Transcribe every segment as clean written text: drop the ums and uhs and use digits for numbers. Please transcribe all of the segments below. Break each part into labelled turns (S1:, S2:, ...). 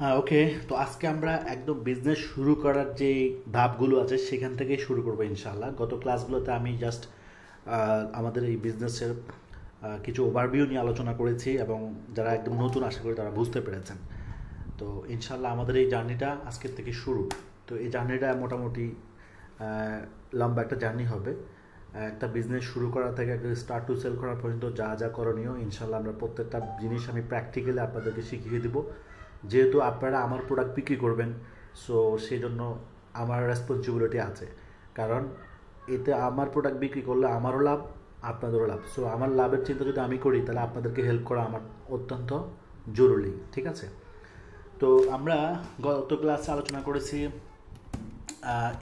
S1: হ্যাঁ, ওকে। তো আজকে আমরা একদম বিজনেস শুরু করার যে ধাপগুলো আছে সেখান থেকেই শুরু করবো ইনশাআল্লাহ। গত ক্লাসগুলোতে আমি জাস্ট আমাদের এই বিজনেসের কিছু ওভারভিউ নিয়ে আলোচনা করেছি এবং যারা একদম নতুন আশা করি তারা বুঝতে পেরেছেন। তো ইনশাআল্লাহ আমাদের এই জার্নিটা আজকের থেকে শুরু। তো এই জার্নিটা মোটামুটি লম্বা একটা জার্নি হবে। একটা বিজনেস শুরু করা থেকে একটা স্টার্ট টু সেল করা পর্যন্ত যা যা করণীয় ইনশাআল্লাহ আমরা প্রত্যেকটা জিনিস আমি প্র্যাকটিক্যালি আপনাদেরকে শিখিয়ে দিব। যেহেতু আপনারা আমার প্রোডাক্ট বিক্রি করবেন, সো সেই জন্য আমার রেসপন্সিবিলিটি আছে। কারণ এতে আমার প্রোডাক্ট বিক্রি করলে আমারও লাভ, আপনাদেরও লাভ। সো আমার লাভের চিন্তা যদি আমি করি তাহলে আপনাদেরকে হেল্প করা আমার অত্যন্ত জরুরি, ঠিক আছে? তো আমরা গত ক্লাসে আলোচনা করেছি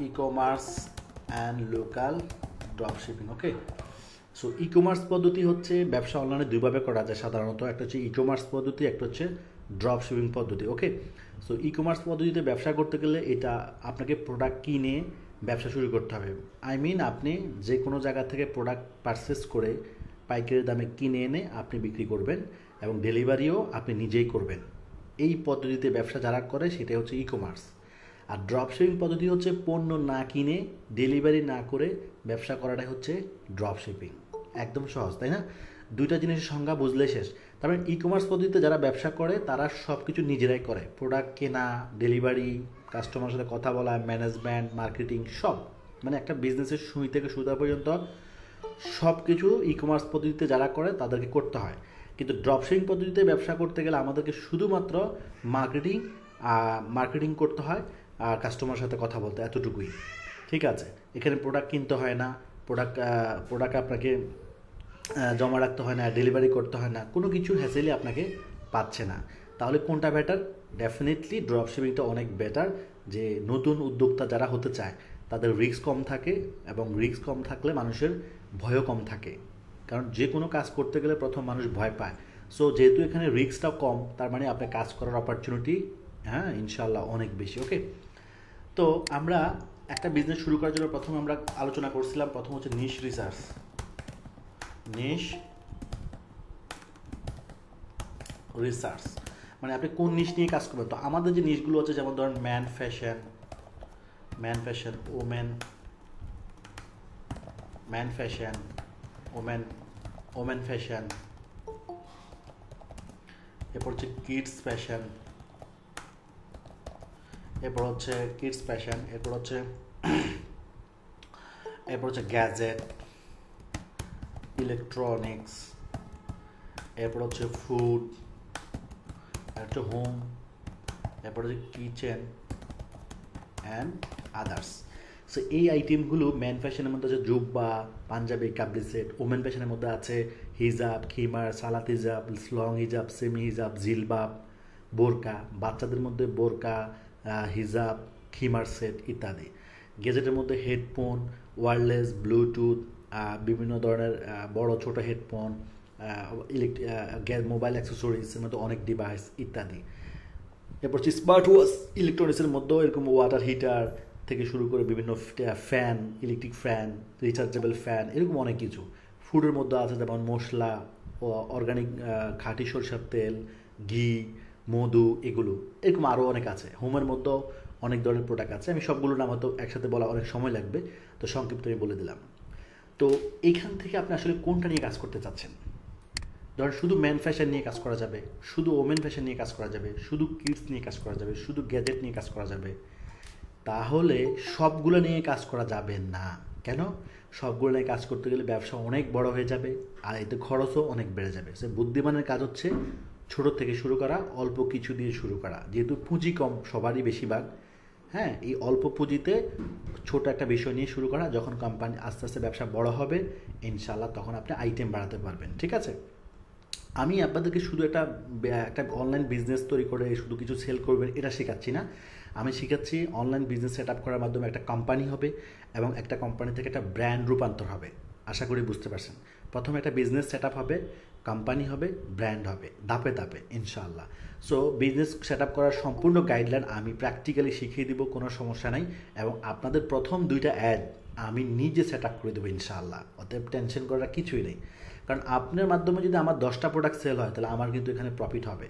S1: e commerce and local drop shipping. Okay, so e commerce পদ্ধতি হচ্ছে ব্যবসা অনলাইনে দুইভাবে করা যায় সাধারণত। একটা হচ্ছে ই কমার্স পদ্ধতি, একটা হচ্ছে ড্রপ শিপিং পদ্ধতি। ওকে, সো ই কমার্স পদ্ধতিতে ব্যবসা করতে গেলে এটা আপনাকে প্রোডাক্ট কিনে ব্যবসা শুরু করতে হবে। আপনি যে কোনো জায়গা থেকে প্রোডাক্ট পারচেস করে পাইকারি দামে কিনে এনে আপনি বিক্রি করবেন এবং ডেলিভারিও আপনি নিজেই করবেন। এই পদ্ধতিতে ব্যবসা যারা করে সেটাই হচ্ছে ই কমার্স। আর ড্রপ শিপিং পদ্ধতি হচ্ছে পণ্য না কিনে ডেলিভারি না করে ব্যবসা করাটাই হচ্ছে ড্রপ শিপিং। একদম সহজ, তাই না? দুইটা জিনিসের সংজ্ঞা বুঝলে শেষ। তার মানে ই কমার্স পদ্ধতিতে যারা ব্যবসা করে তারা সব কিছু নিজেরাই করে, প্রোডাক্ট কেনা, ডেলিভারি, কাস্টমারের সাথে কথা বলা, ম্যানেজমেন্ট, মার্কেটিং, সব। মানে একটা বিজনেসের শুরু থেকে সুবিধা পর্যন্ত সব কিছু ই কমার্স পদ্ধতিতে যারা করে তাদেরকে করতে হয়। কিন্তু ড্রপশিপিং পদ্ধতিতে ব্যবসা করতে গেলে আমাদেরকে শুধুমাত্র মার্কেটিং মার্কেটিং করতে হয় আর কাস্টমারের সাথে কথা বলতে, এতটুকুই। ঠিক আছে? এখানে প্রোডাক্ট কিনতে হয় না, প্রোডাক্ট আপনাকে জমা রাখতে হয় না, ডেলিভারি করতে হয় না, কোনো কিছুর হ্যাসেলই আপনাকে পাচ্ছে না। তাহলে কোনটা বেটার? ডেফিনেটলি ড্রপশিপিংটা অনেক বেটার। যে নতুন উদ্যোক্তা যারা হতে চায় তাদের রিস্ক কম থাকে, এবং রিস্ক কম থাকলে মানুষের ভয়ও কম থাকে। কারণ যে কোনো কাজ করতে গেলে প্রথম মানুষ ভয় পায়। সো যেহেতু এখানে রিস্কটা কম, তার মানে আপনার কাজ করার অপরচুনিটি, হ্যাঁ, ইনশাল্লাহ অনেক বেশি। ওকে, তো আমরা একটা বিজনেস শুরু করার জন্য প্রথম আমরা আলোচনা করছিলাম, প্রথম হচ্ছে নিশ রিসার্চ। নিশ রিসার্চ মানে আপনি কোন নিশ নিয়ে কাজ করবেন। তো আমাদের যে নিশগুলো আছে, যেমন ধরেন man fashion, women, man fashion, women, women fashion, এরপর হচ্ছে কিডস ফ্যাশন, এরপর হচ্ছে গ্যাজেট, ইলেকট্রনিক্স, এরপর হচ্ছে ফুড, একটা হোম, এরপর হচ্ছে কিচেন অ্যান্ড আদার্স। সো এই আইটেমগুলো ম্যান ফ্যাশনের মধ্যে আছে জুব্বা, পাঞ্জাবি, কাবলি সেট। ওমেন ফ্যাশনের মধ্যে আছে হিজাব, খিমার, সালাত হিজাব, লং হিজাব, সেমি হিজাব, জিলবাব, বোরকা। বাচ্চাদের মধ্যে বোরকা, হিজাব, খিমার সেট ইত্যাদি। গেজেটের মধ্যে হেডফোন, ওয়্যারলেস, ব্লুটুথ, বিভিন্ন ধরনের বড় ছোট হেডফোন, মোবাইল অ্যাক্সেসরিজের মধ্যে অনেক ডিভাইস ইত্যাদি। এরপর হচ্ছে স্মার্ট ওয়াচ। ইলেকট্রনিক্সের মধ্যেও এরকম ওয়াটার হিটার থেকে শুরু করে বিভিন্ন fan, electric fan, rechargeable fan, এরকম অনেক কিছু। ফুডের মধ্যে আছে যেমন মশলা, অর্গানিক খাঁটি সরষের তেল, ঘি, মধু, এগুলো এরকম আরও অনেক আছে। হোমের মধ্যেও অনেক ধরনের প্রোডাক্ট আছে। আমি সবগুলোর নাম হয়তো একসাথে বলা অনেক সময় লাগবে, তো সংক্ষিপ্ত আমি বলে দিলাম। তো এইখান থেকে আপনি আসলে কোনটা নিয়ে কাজ করতে চাচ্ছেন? ধর শুধু ম্যান ফ্যাশন নিয়ে কাজ করা যাবে, শুধু ওমেন ফ্যাশন নিয়ে কাজ করা যাবে, শুধু কিডস নিয়ে কাজ করা যাবে, শুধু গ্যাজেট নিয়ে কাজ করা যাবে। তাহলে সবগুলো নিয়ে কাজ করা যাবে না। কেন? সবগুলো নিয়ে কাজ করতে গেলে ব্যবসা অনেক বড় হয়ে যাবে আর এতে খরচও অনেক বেড়ে যাবে। সে বুদ্ধিমানের কাজ হচ্ছে ছোট থেকে শুরু করা, অল্প কিছু দিয়ে শুরু করা। যেহেতু পুঁজি কম সবারই বেশিরভাগ, হ্যাঁ, এই অল্প পুঁজিতে ছোট একটা বিষয় নিয়ে শুরু করা। যখন কোম্পানি আস্তে আস্তে ব্যবসা বড় হবে ইনশাল্লাহ তখন আপনি আইটেম বাড়াতে পারবেন। ঠিক আছে? আমি আপনাদেরকে শুধু একটা অনলাইন বিজনেস তৈরি করে শুধু কিছু সেল করবেন এটা শেখাচ্ছি না। আমি শেখাচ্ছি অনলাইন বিজনেস সেট আপ করার মাধ্যমে একটা কোম্পানি হবে এবং একটা কোম্পানি থেকে একটা ব্র্যান্ড রূপান্তর হবে। আশা করি বুঝতে পারছেন। প্রথমে একটা বিজনেস সেট আপ হবে, কোম্পানি হবে, ব্র্যান্ড হবে, ধাপে ধাপে ইনশাআল্লাহ। সো বিজনেস সেট আপ করার সম্পূর্ণ গাইডলাইন আমি প্র্যাকটিক্যালি শিখিয়ে দিব, কোনো সমস্যা নাই। এবং আপনাদের প্রথম 2টা অ্যাড আমি নিজে সেট আপ করে দেবো ইনশাআল্লাহ। অতএব টেনশন করার কিছুই নেই। কারণ আপনার মাধ্যমে যদি আমার 10টা প্রোডাক্ট সেল হয় তাহলে আমার কিন্তু এখানে প্রফিট হবে।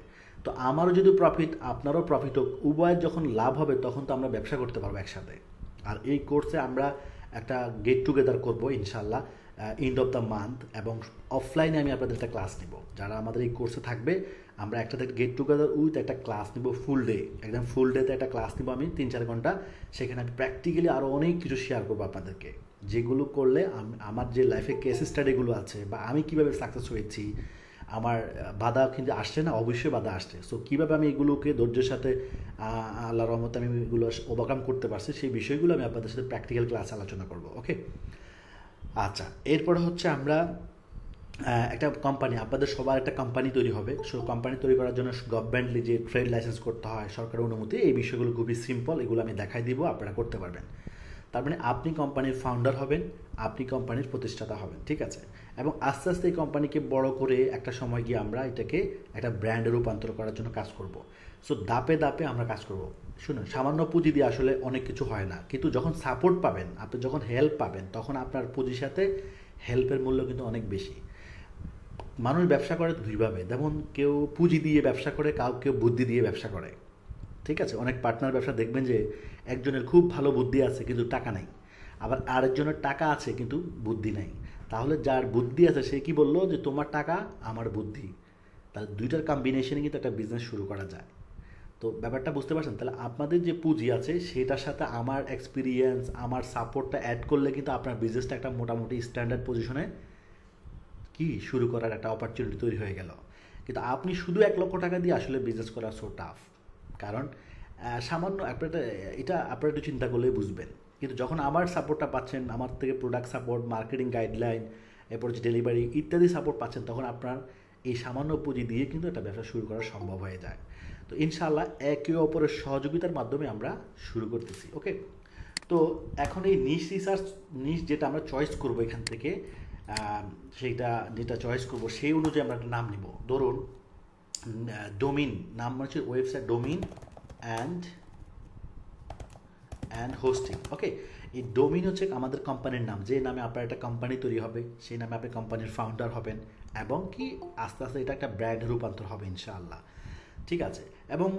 S1: তো আমারও যদি প্রফিট আপনারও প্রফিট হোক, উভয়ের যখন লাভ হবে তখন তো আমরা ব্যবসা করতে পারবো একসাথে। আর এই কোর্সে আমরা একটা গেট টুগেদার করবো ইনশাল্লাহ এন্ড অফ দ্য মান্থ, এবং অফলাইনে আমি আপনাদের একটা ক্লাস নিব। যারা আমাদের এই কোর্সে থাকবে আমরা একসাথে গেট টুগেদার উইথ একটা ক্লাস নিব, ফুল ডে, একদম ফুল ডেতে একটা ক্লাস নিব আমি 3-4 ঘন্টা। সেখানে আমি প্র্যাকটিক্যালি আরও অনেক কিছু শেয়ার করবো আপনাদেরকে, যেগুলো করলে আমার যে লাইফে কেস স্টাডিগুলো আছে বা আমি কীভাবে সাকসেস হয়েছি, আমার বাধা কিন্তু আসছে না, অবশ্যই বাধা আসছে। সো কীভাবে আমি এগুলোকে ধৈর্যের সাথে আল্লাহর রহমতে আমি এগুলো ওভারকাম করতে পারছি, সেই বিষয়গুলো আমি আপনাদের সাথে প্র্যাকটিক্যাল ক্লাস আলোচনা করব। ওকে, আচ্ছা, এরপরে হচ্ছে আমরা একটা কোম্পানি, আপনাদের সবার একটা কোম্পানি তৈরি হবে। সো কোম্পানি তৈরি করার জন্য গভর্নমেন্টলি যে ট্রেড লাইসেন্স করতে হয়, সরকারের অনুমতি, এই বিষয়গুলো খুবই সিম্পল, এগুলো আমি দেখাই দিব, আপনারা করতে পারবেন। তার মানে আপনি কোম্পানির ফাউন্ডার হবেন, আপনি কোম্পানির প্রতিষ্ঠাতা হবেন, ঠিক আছে। এবং আস্তে আস্তে এই কোম্পানিকে বড় করে একটা সময় গিয়ে আমরা এটাকে একটা ব্র্যান্ডে রূপান্তর করার জন্য কাজ করব। সো ধাপে ধাপে আমরা কাজ করব। শুনুন, সামান্য পুঁজি দিয়ে আসলে অনেক কিছু হয় না, কিন্তু যখন সাপোর্ট পাবেন, আপনি যখন হেল্প পাবেন, তখন আপনার পুঁজির সাথে হেল্পের মূল্য কিন্তু অনেক বেশি। মানুষ ব্যবসা করে দুইভাবে, যেমন কেউ পুঁজি দিয়ে ব্যবসা করে, কেউ বুদ্ধি দিয়ে ব্যবসা করে, ঠিক আছে। অনেক পার্টনার ব্যবসা দেখবেন যে একজনের খুব ভালো বুদ্ধি আছে কিন্তু টাকা নাই, আবার আরেকজনের টাকা আছে কিন্তু বুদ্ধি নাই। তাহলে যার বুদ্ধি আছে সে কি বললো যে তোমার টাকা আমার বুদ্ধি, তাহলে দুইটার কম্বিনেশনে কিন্তু একটা বিজনেস শুরু করা যায়। তো ব্যাপারটা বুঝতে পারছেন? তাহলে আপনাদের যে পুঁজি আছে সেটার সাথে আমার এক্সপিরিয়েন্স, আমার সাপোর্টটা অ্যাড করলে কিন্তু আপনার বিজনেসটা একটা মোটামুটি স্ট্যান্ডার্ড পজিশনে কি শুরু করার একটা অপরচুনিটি তৈরি হয়ে গেল। কিন্তু আপনি শুধু 1 লক্ষ টাকা দিয়ে আসলে বিজনেস করা সো টাফ, কারণ সামান্য এটা আপনারা একটু চিন্তা করলেই বুঝবেন। কিন্তু যখন আমার সাপোর্টটা পাচ্ছেন, আমার থেকে প্রোডাক্ট সাপোর্ট, মার্কেটিং গাইডলাইন, এরপর হচ্ছে ডেলিভারি ইত্যাদি সাপোর্ট পাচ্ছেন, তখন আপনার এই সামান্য পুঁজি দিয়ে কিন্তু একটা ব্যবসা শুরু করা সম্ভব হয়ে যায়। তো ইনশাআল্লাহ একে অপরের সহযোগিতার মাধ্যমে আমরা শুরু করতেছি। ওকে, তো এখন এই নিশ যেটা আমরা চয়েস করবো এখান থেকে, সেইটা যেটা চয়েস করবো সেই অনুযায়ী আমরা একটা নাম নিব। ধরুন ডোমিন, নাম হচ্ছে ওয়েবসাইট ডোমিন অ্যান্ড হোস্টিং। ওকে, এই ডোমিন হচ্ছে আমাদের কোম্পানির নাম, যে নামে আপনার একটা কোম্পানি তৈরি হবে, সেই নামে আপনি কোম্পানির ফাউন্ডার হবেন, এবং কি আস্তে আস্তে এটা একটা ব্র্যান্ডে রূপান্তর হবে ইনশাআল্লাহ, ঠিক আছে। এবং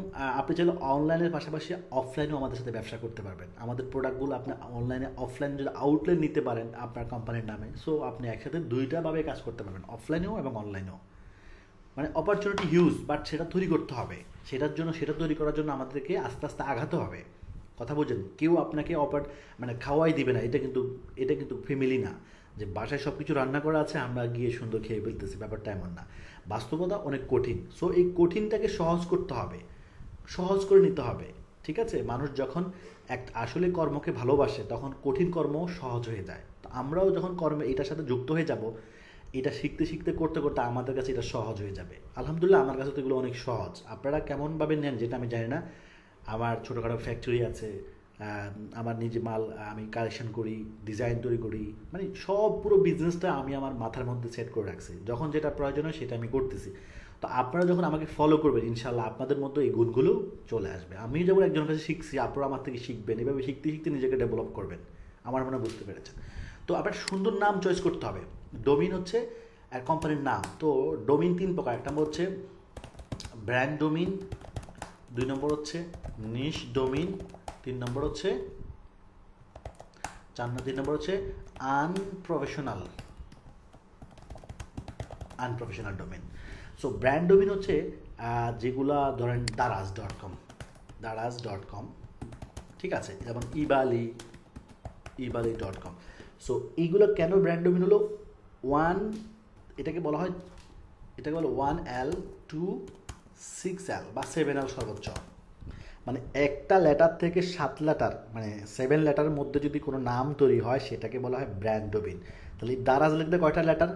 S1: আপনি চাইলে অনলাইনের পাশাপাশি অফলাইনেও আমাদের সাথে ব্যবসা করতে পারবেন। আমাদের প্রোডাক্টগুলো আপনি অনলাইনে অফলাইনে যদি আউটলেট নিতে পারেন আপনার কোম্পানির নামে, সো আপনি একসাথে দুইটাভাবে কাজ করতে পারবেন, অফলাইনেও এবং অনলাইনেও। মানে অপরচুনিটি হিউজ, বাট সেটা তৈরি করতে হবে। সেটা তৈরি করার জন্য আমাদেরকে আস্তে আস্তে আগাতে হবে। কথা বোঝেন? কেউ আপনাকে মানে খাওয়াই দিবে না, এটা কিন্তু ফ্যামিলি না যে বাসায় সব কিছু রান্না করা আছে আমরা গিয়ে সুন্দর খেয়ে ফেলতেছি, ব্যাপারটা এমন না। বাস্তবতা অনেক কঠিন। সো এই কঠিনটাকে সহজ করতে হবে, সহজ করে নিতে হবে, ঠিক আছে। মানুষ যখন আসলে কর্মকে ভালোবাসে তখন কঠিন কর্মও সহজ হয়ে যায়। তো আমরাও যখন কর্মে এটার সাথে যুক্ত হয়ে যাব, এটা শিখতে শিখতে করতে করতে আমাদের কাছে এটা সহজ হয়ে যাবে। আলহামদুলিল্লাহ, আমার কাছে তো এগুলো অনেক সহজ। আপনারা কেমনভাবে নেন যেটা আমি জানি না। আমার ছোটোখাটো ফ্যাক্টরি আছে, আমার নিজে মাল আমি কালেকশন করি, ডিজাইন তৈরি করি, মানে সব পুরো বিজনেসটা আমি আমার মাথার মধ্যে সেট করে রাখছি। যখন যেটা প্রয়োজন হয় সেটা আমি করতেছি। তো আপনারা যখন আমাকে ফলো করবেন, ইনশাল্লাহ আপনাদের মধ্যে এই গুণগুলো চলে আসবে। আমি যেমন একজনের কাছে শিখছি, আপনারা আমার থেকে শিখবেন, এভাবে শিখতে শিখতে নিজেকে ডেভেলপ করবেন। আমার মনে বুঝতে পেরেছেন। তো আপনার সুন্দর নাম চয়েস করতে হবে। ডোমিন হচ্ছে এক কোম্পানির নাম। তো ডোমিন 3 প্রকার। একটা হচ্ছে ব্র্যান্ড ডোমিন, 2 নম্বর হচ্ছে নিশ ডোমিন, 3 নম্বর হচ্ছে unprofessional domain. So brand domain হচ্ছে যেগুলা ধরেন দারাজ.com, ঠিক আছে, যেমন ইবালি.com। সো এইগুলো কেন ব্র্যান্ড ডোমেন হলো? এটাকে বলা 1L to 6L বা 7L সর্বোচ্চ। মানে একটা লেটার থেকে 7 লেটার, মানে 7 লেটারের মধ্যে যদি কোনো নাম তৈরি হয় সেটাকে বলা হয় ব্র্যান্ড ডোমেন। তাহলে দারাজ লিখতে কয়টা লেটার?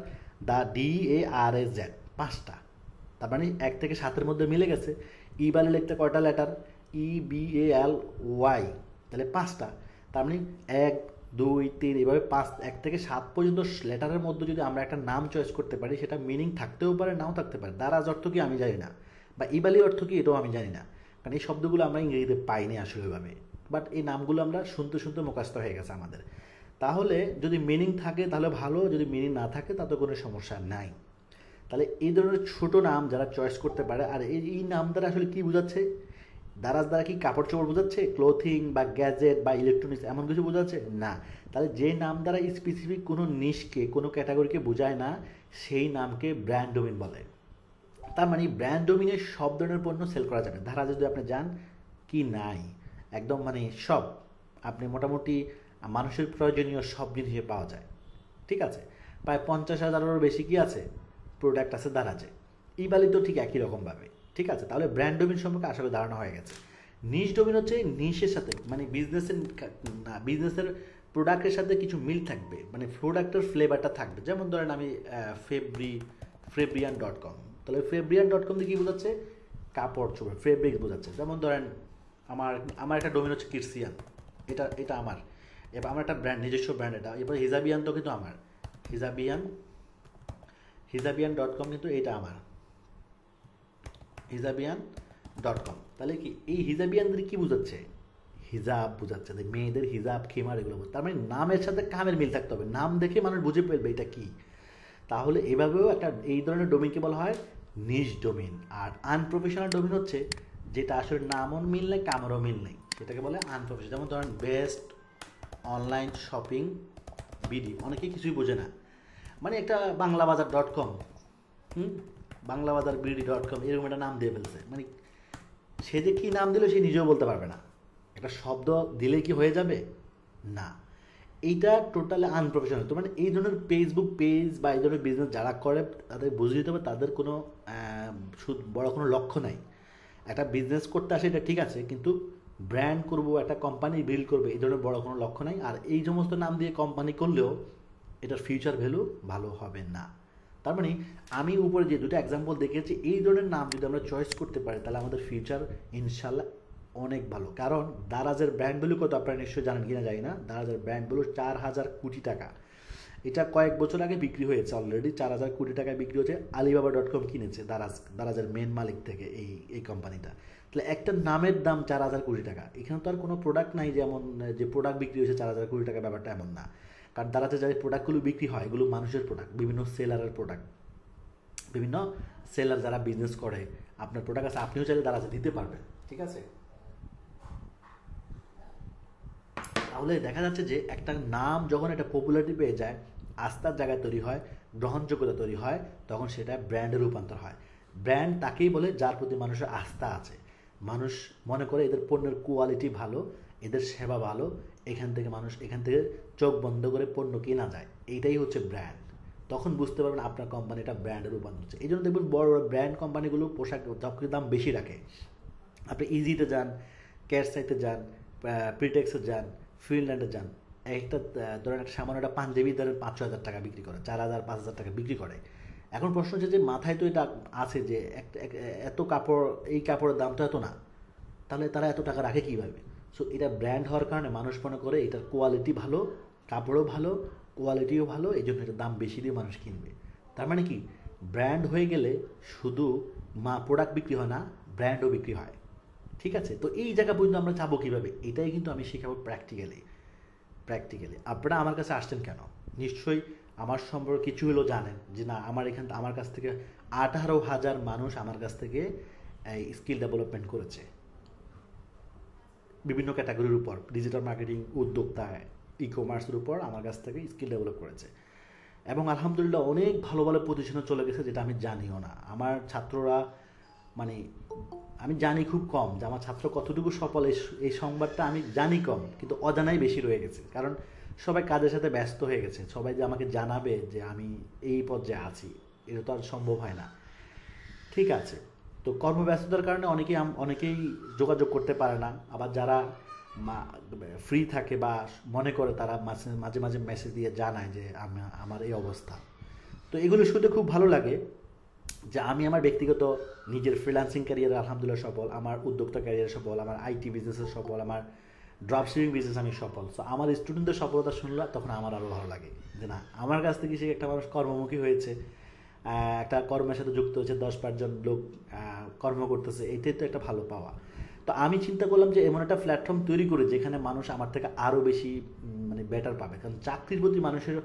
S1: DARAZ, 5টা। তার মানে 1 থেকে 7-এর মধ্যে মিলে গেছে। ইবালি লিখতে কয়টা লেটার? EBALY, তাহলে 5টা। তার মানে 1, 2, 3 এভাবে 1 থেকে 7 পর্যন্ত লেটারের মধ্যে যদি আমরা একটা নাম চয়েস করতে পারি, সেটা মিনিং থাকতেও পারে, নাও থাকতে পারে। দারাজ অর্থ কি আমি জানি না, বা ইবালি অর্থ কি এটাও আমি জানি না, কারণ এই শব্দগুলো আমরা ইংরেজিতে পাইনি আসলে ওইভাবে। বাট এই নামগুলো আমরা শুনতে শুনতে মুখস্থ হয়ে গেছে আমাদের। তাহলে যদি মিনিং থাকে তাহলে ভালো, যদি মিনিং না থাকে তাতে কোনো সমস্যা নাই। তাহলে এই ধরনের ছোট নাম যারা চয়েস করতে পারে, আর এই নাম দ্বারা আসলে কী বোঝাচ্ছে, দারাজ দ্বারা কি কাপড় চোপড় বোঝাচ্ছে, ক্লোথিং বা গ্যাজেট বা ইলেকট্রনিক্স এমন কিছু বোঝাচ্ছে না। তাহলে যে নাম দ্বারা স্পেসিফিক কোনো নিশকে কোনো ক্যাটাগরিকে বোঝায় না সেই নামকে ব্র্যান্ড ডোমেইন বলে। তার মানে ব্র্যান্ড ডোমেইনে সব ধরনের পণ্য সেল করা যাবে। ধারা যদি আপনি যান কি নাই একদম মানে সব আপনি মোটামুটি মানুষের প্রয়োজনীয় সব জিনিসে পাওয়া যায়। ঠিক আছে, প্রায় 50,000-এরও বেশি কি আছে প্রোডাক্ট আছে দারাজে। ইবালি তো ঠিক একই রকমভাবে। ঠিক আছে, তাহলে ব্র্যান্ড ডোমেইন সম্পর্কে আশা করি ধারণা হয়ে গেছে। নিশ ডোমেইন হচ্ছে নিশের সাথে মানে বিজনেসের প্রোডাক্টের সাথে কিছু মিল থাকবে, মানে প্রোডাক্টের ফ্লেভারটা থাকবে। যেমন ধরেন আমি ফেব্রিয়ান.com, তাহলে ফেব্রিয়ান.com দিয়ে কী বোঝাচ্ছে, কাপড় চোপড় ফেব্রিক বোঝাচ্ছে। যেমন ধরেন আমার একটা ডোমেইন হচ্ছে কিডসিয়ান, এটা আমার, এবার আমার একটা ব্র্যান্ড, নিজস্ব ব্র্যান্ড এটা। এবার হিজাবিয়ান তো কিন্তু আমার, হিজাবিয়ান.com কিন্তু এটা আমার, হিজাবিয়ান.com। তাহলে কি এই হিজাবিয়ানদের কী বোঝাচ্ছে, হিজাব বোঝাচ্ছে, মেয়েদের হিজাব খেমার এগুলো। তার মানে নামের সাথে কামের মিল থাকতে হবে, নাম দেখে মানুষ বুঝে ফেলবে এটা কি। তাহলে এভাবেও একটা এই ধরনের ডোমেইনকে বলা হয় নিশ ডোমেইন। আর আনপ্রফেশনাল ডোমেইন হচ্ছে যেটা আসলে নামও মিল নেই কামেরও মিল নেই, সেটাকে বলে আনপ্রফেশনাল। যেমন ধরেন বেস্ট অনলাইন শপিং বিডি, অনেকেই কিছুই বোঝে না, মানে একটা বাংলাবাজার.com, বাংলাবাজার বিডি.com এরকম একটা নাম দিয়ে ফেলছে। মানে সে যে কী নাম দিল সে নিজেও বলতে পারবে না, একটা শব্দ দিলে কি হয়ে যাবে না, এইটা টোটালি আনপ্রফেশনাল। তো মানে এই ধরনের ফেসবুক পেজ বা এই ধরনের বিজনেস যারা করে তাদের বুঝে দিতে হবে তাদের কোনো বড় কোনো লক্ষ্য নাই। একটা বিজনেস করতে আসে এটা ঠিক আছে, কিন্তু ব্র্যান্ড করব, একটা কোম্পানি বিল্ড করবে, এই ধরনের বড় কোনো লক্ষ্য নাই। আর এই সমস্ত নাম দিয়ে কোম্পানি করলেও এটার ফিউচার ভ্যালু ভালো হবে না। তার মানে আমি উপরে যে দুটো এক্সাম্পল দেখেছি, এই ধরনের নাম যদি আমরা চয়েস করতে পারি তাহলে আমাদের ফিউচার ইনশাল্লাহ অনেক ভালো। কারণ দারাজের ব্র্যান্ড ভ্যালু কত আপনারা নিশ্চয়ই জানেন কিনা জানি না। দারাজের ব্র্যান্ড ভ্যালু 4,000 কোটি টাকা। এটা কয়েক বছর আগে বিক্রি হয়েছে অলরেডি, 4,000 কোটি টাকায় বিক্রি হচ্ছে। আলিবাবা.com কিনেছে দারাজের মেন মালিক থেকে এই কোম্পানিটা। তাহলে একটা নামের দাম 4,000 কোটি টাকা। এখানে তো আর কোনো প্রোডাক্ট নাই যেমন যে প্রোডাক্ট বিক্রি হয়েছে 4,000 কোটি টাকা, ব্যাপারটা এমন না। কারণ দারাজে যে প্রোডাক্টগুলো বিক্রি হয় এগুলো মানুষের প্রোডাক্ট, বিভিন্ন সেলারের প্রোডাক্ট, বিভিন্ন সেলার যারা বিজনেস করে আপনার প্রোডাক্ট আছে, আপনিও চাইলে দারাজে দিতে পারবেন। ঠিক আছে, তাহলে দেখা যাচ্ছে যে একটা নাম যখন একটা পপুলারিটি পেয়ে যায়, আস্থার জায়গায় তৈরি হয়, গ্রহণযোগ্যতা তৈরি হয়, তখন সেটা ব্র্যান্ডে রূপান্তর হয়। ব্র্যান্ড তাকেই বলে যার প্রতি মানুষের আস্থা আছে, মানুষ মনে করে এদের পণ্যের কোয়ালিটি ভালো, এদের সেবা ভালো, এখান থেকে চোখ বন্ধ করে পণ্য কেনা যায়। এইটাই হচ্ছে ব্র্যান্ড। তখন বুঝতে পারবেন আপনার কোম্পানিটা ব্র্যান্ডে রূপান্তর হচ্ছে। এই জন্য দেখবেন বড় বড় ব্র্যান্ড কোম্পানিগুলো পোশাক দাম বেশি রাখে। আপনি ইজিতে যান, ক্যাটসাইতে যান, প্রিটেক্সে যান, ফিনল্যান্ডে যান, একটা ধরেন একটা সামান্য একটা পাঞ্জাবি ধরেন 5,000 টাকা বিক্রি করে, 4,000 5,000 টাকা বিক্রি করে। এখন প্রশ্ন হচ্ছে যে মাথায় তো এটা আছে যে এত কাপড়, এই কাপড়ের দাম তো এত না, তাহলে তারা এত টাকা রাখে কীভাবে? সো এটা ব্র্যান্ড হওয়ার কারণে মানুষ মনে করে এটার কোয়ালিটি ভালো, কাপড়ও ভালো, কোয়ালিটিও ভালো, এই জন্য এটার দাম বেশি দিয়ে মানুষ কিনবে। তার মানে কি, ব্র্যান্ড হয়ে গেলে শুধু প্রোডাক্ট বিক্রি হয় না, ব্র্যান্ডও বিক্রি হয়। ঠিক আছে, তো এই জায়গা পর্যন্ত আমরা যাবো কীভাবে, এটাই কিন্তু আমি শেখাবো প্র্যাকটিক্যালি। আপনারা আমার কাছে আসছেন কেন? নিশ্চয়ই আমার সম্পর্কে কিছু হলেও জানেন যে না, আমার কাছ থেকে 18,000 মানুষ আমার কাছ থেকে স্কিল ডেভেলপমেন্ট করেছে বিভিন্ন ক্যাটাগরির উপর, ডিজিটাল মার্কেটিং, উদ্যোক্তা, ই কমার্সের উপর আমার কাছ থেকে স্কিল ডেভেলপ করেছে। এবং আলহামদুলিল্লাহ অনেক ভালো ভালো পজিশনে চলে গেছে, যেটা আমি জানিও না। আমার ছাত্ররা, মানে আমি জানি খুব কম যে আমার ছাত্র কতটুকু সফল, এই সংবাদটা আমি জানি কম, কিন্তু অজানাই বেশি রয়ে গেছে। কারণ সবাই কাজের সাথে ব্যস্ত হয়ে গেছে। সবাই যে আমাকে জানাবে যে আমি এই পর্যায়ে আছি, এটা তো আর সম্ভব হয় না। ঠিক আছে, তো কর্মব্যস্ততার কারণে অনেকেই যোগাযোগ করতে পারে না। আবার যারা ফ্রি থাকে বা মনে করে তারা মাঝে মাঝে মেসেজ দিয়ে জানায় যে আমার এই অবস্থা। তো এগুলো শুনতে খুব ভালো লাগে যে আমি আমার ব্যক্তিগত নিজের ফ্রিল্যান্সিং ক্যারিয়ারে আলহামদুলিল্লাহ সফল, আমার উদ্যোক্তা ক্যারিয়ারে সফল, আমার আইটি বিজনেসে সফল, আমার ড্রপ শিপিং বিজনেস আমি সফল। সো আমার স্টুডেন্টদের সফলতা শুনলে তখন আমার আরও ভালো লাগে যে না, আমার কাছ থেকে সে একটা মানুষ কর্মমুখী হয়েছে, একটা কর্মের সাথে যুক্ত হয়েছে, 10-5 জন লোক কর্ম করতেছে, এটাই তো একটা ভালো পাওয়া। তো আমি চিন্তা করলাম যে এমন একটা প্ল্যাটফর্ম তৈরি করে যেখানে মানুষ আমার থেকে আরও বেশি মানে বেটার পাবে। কারণ চাকরির প্রতি মানুষের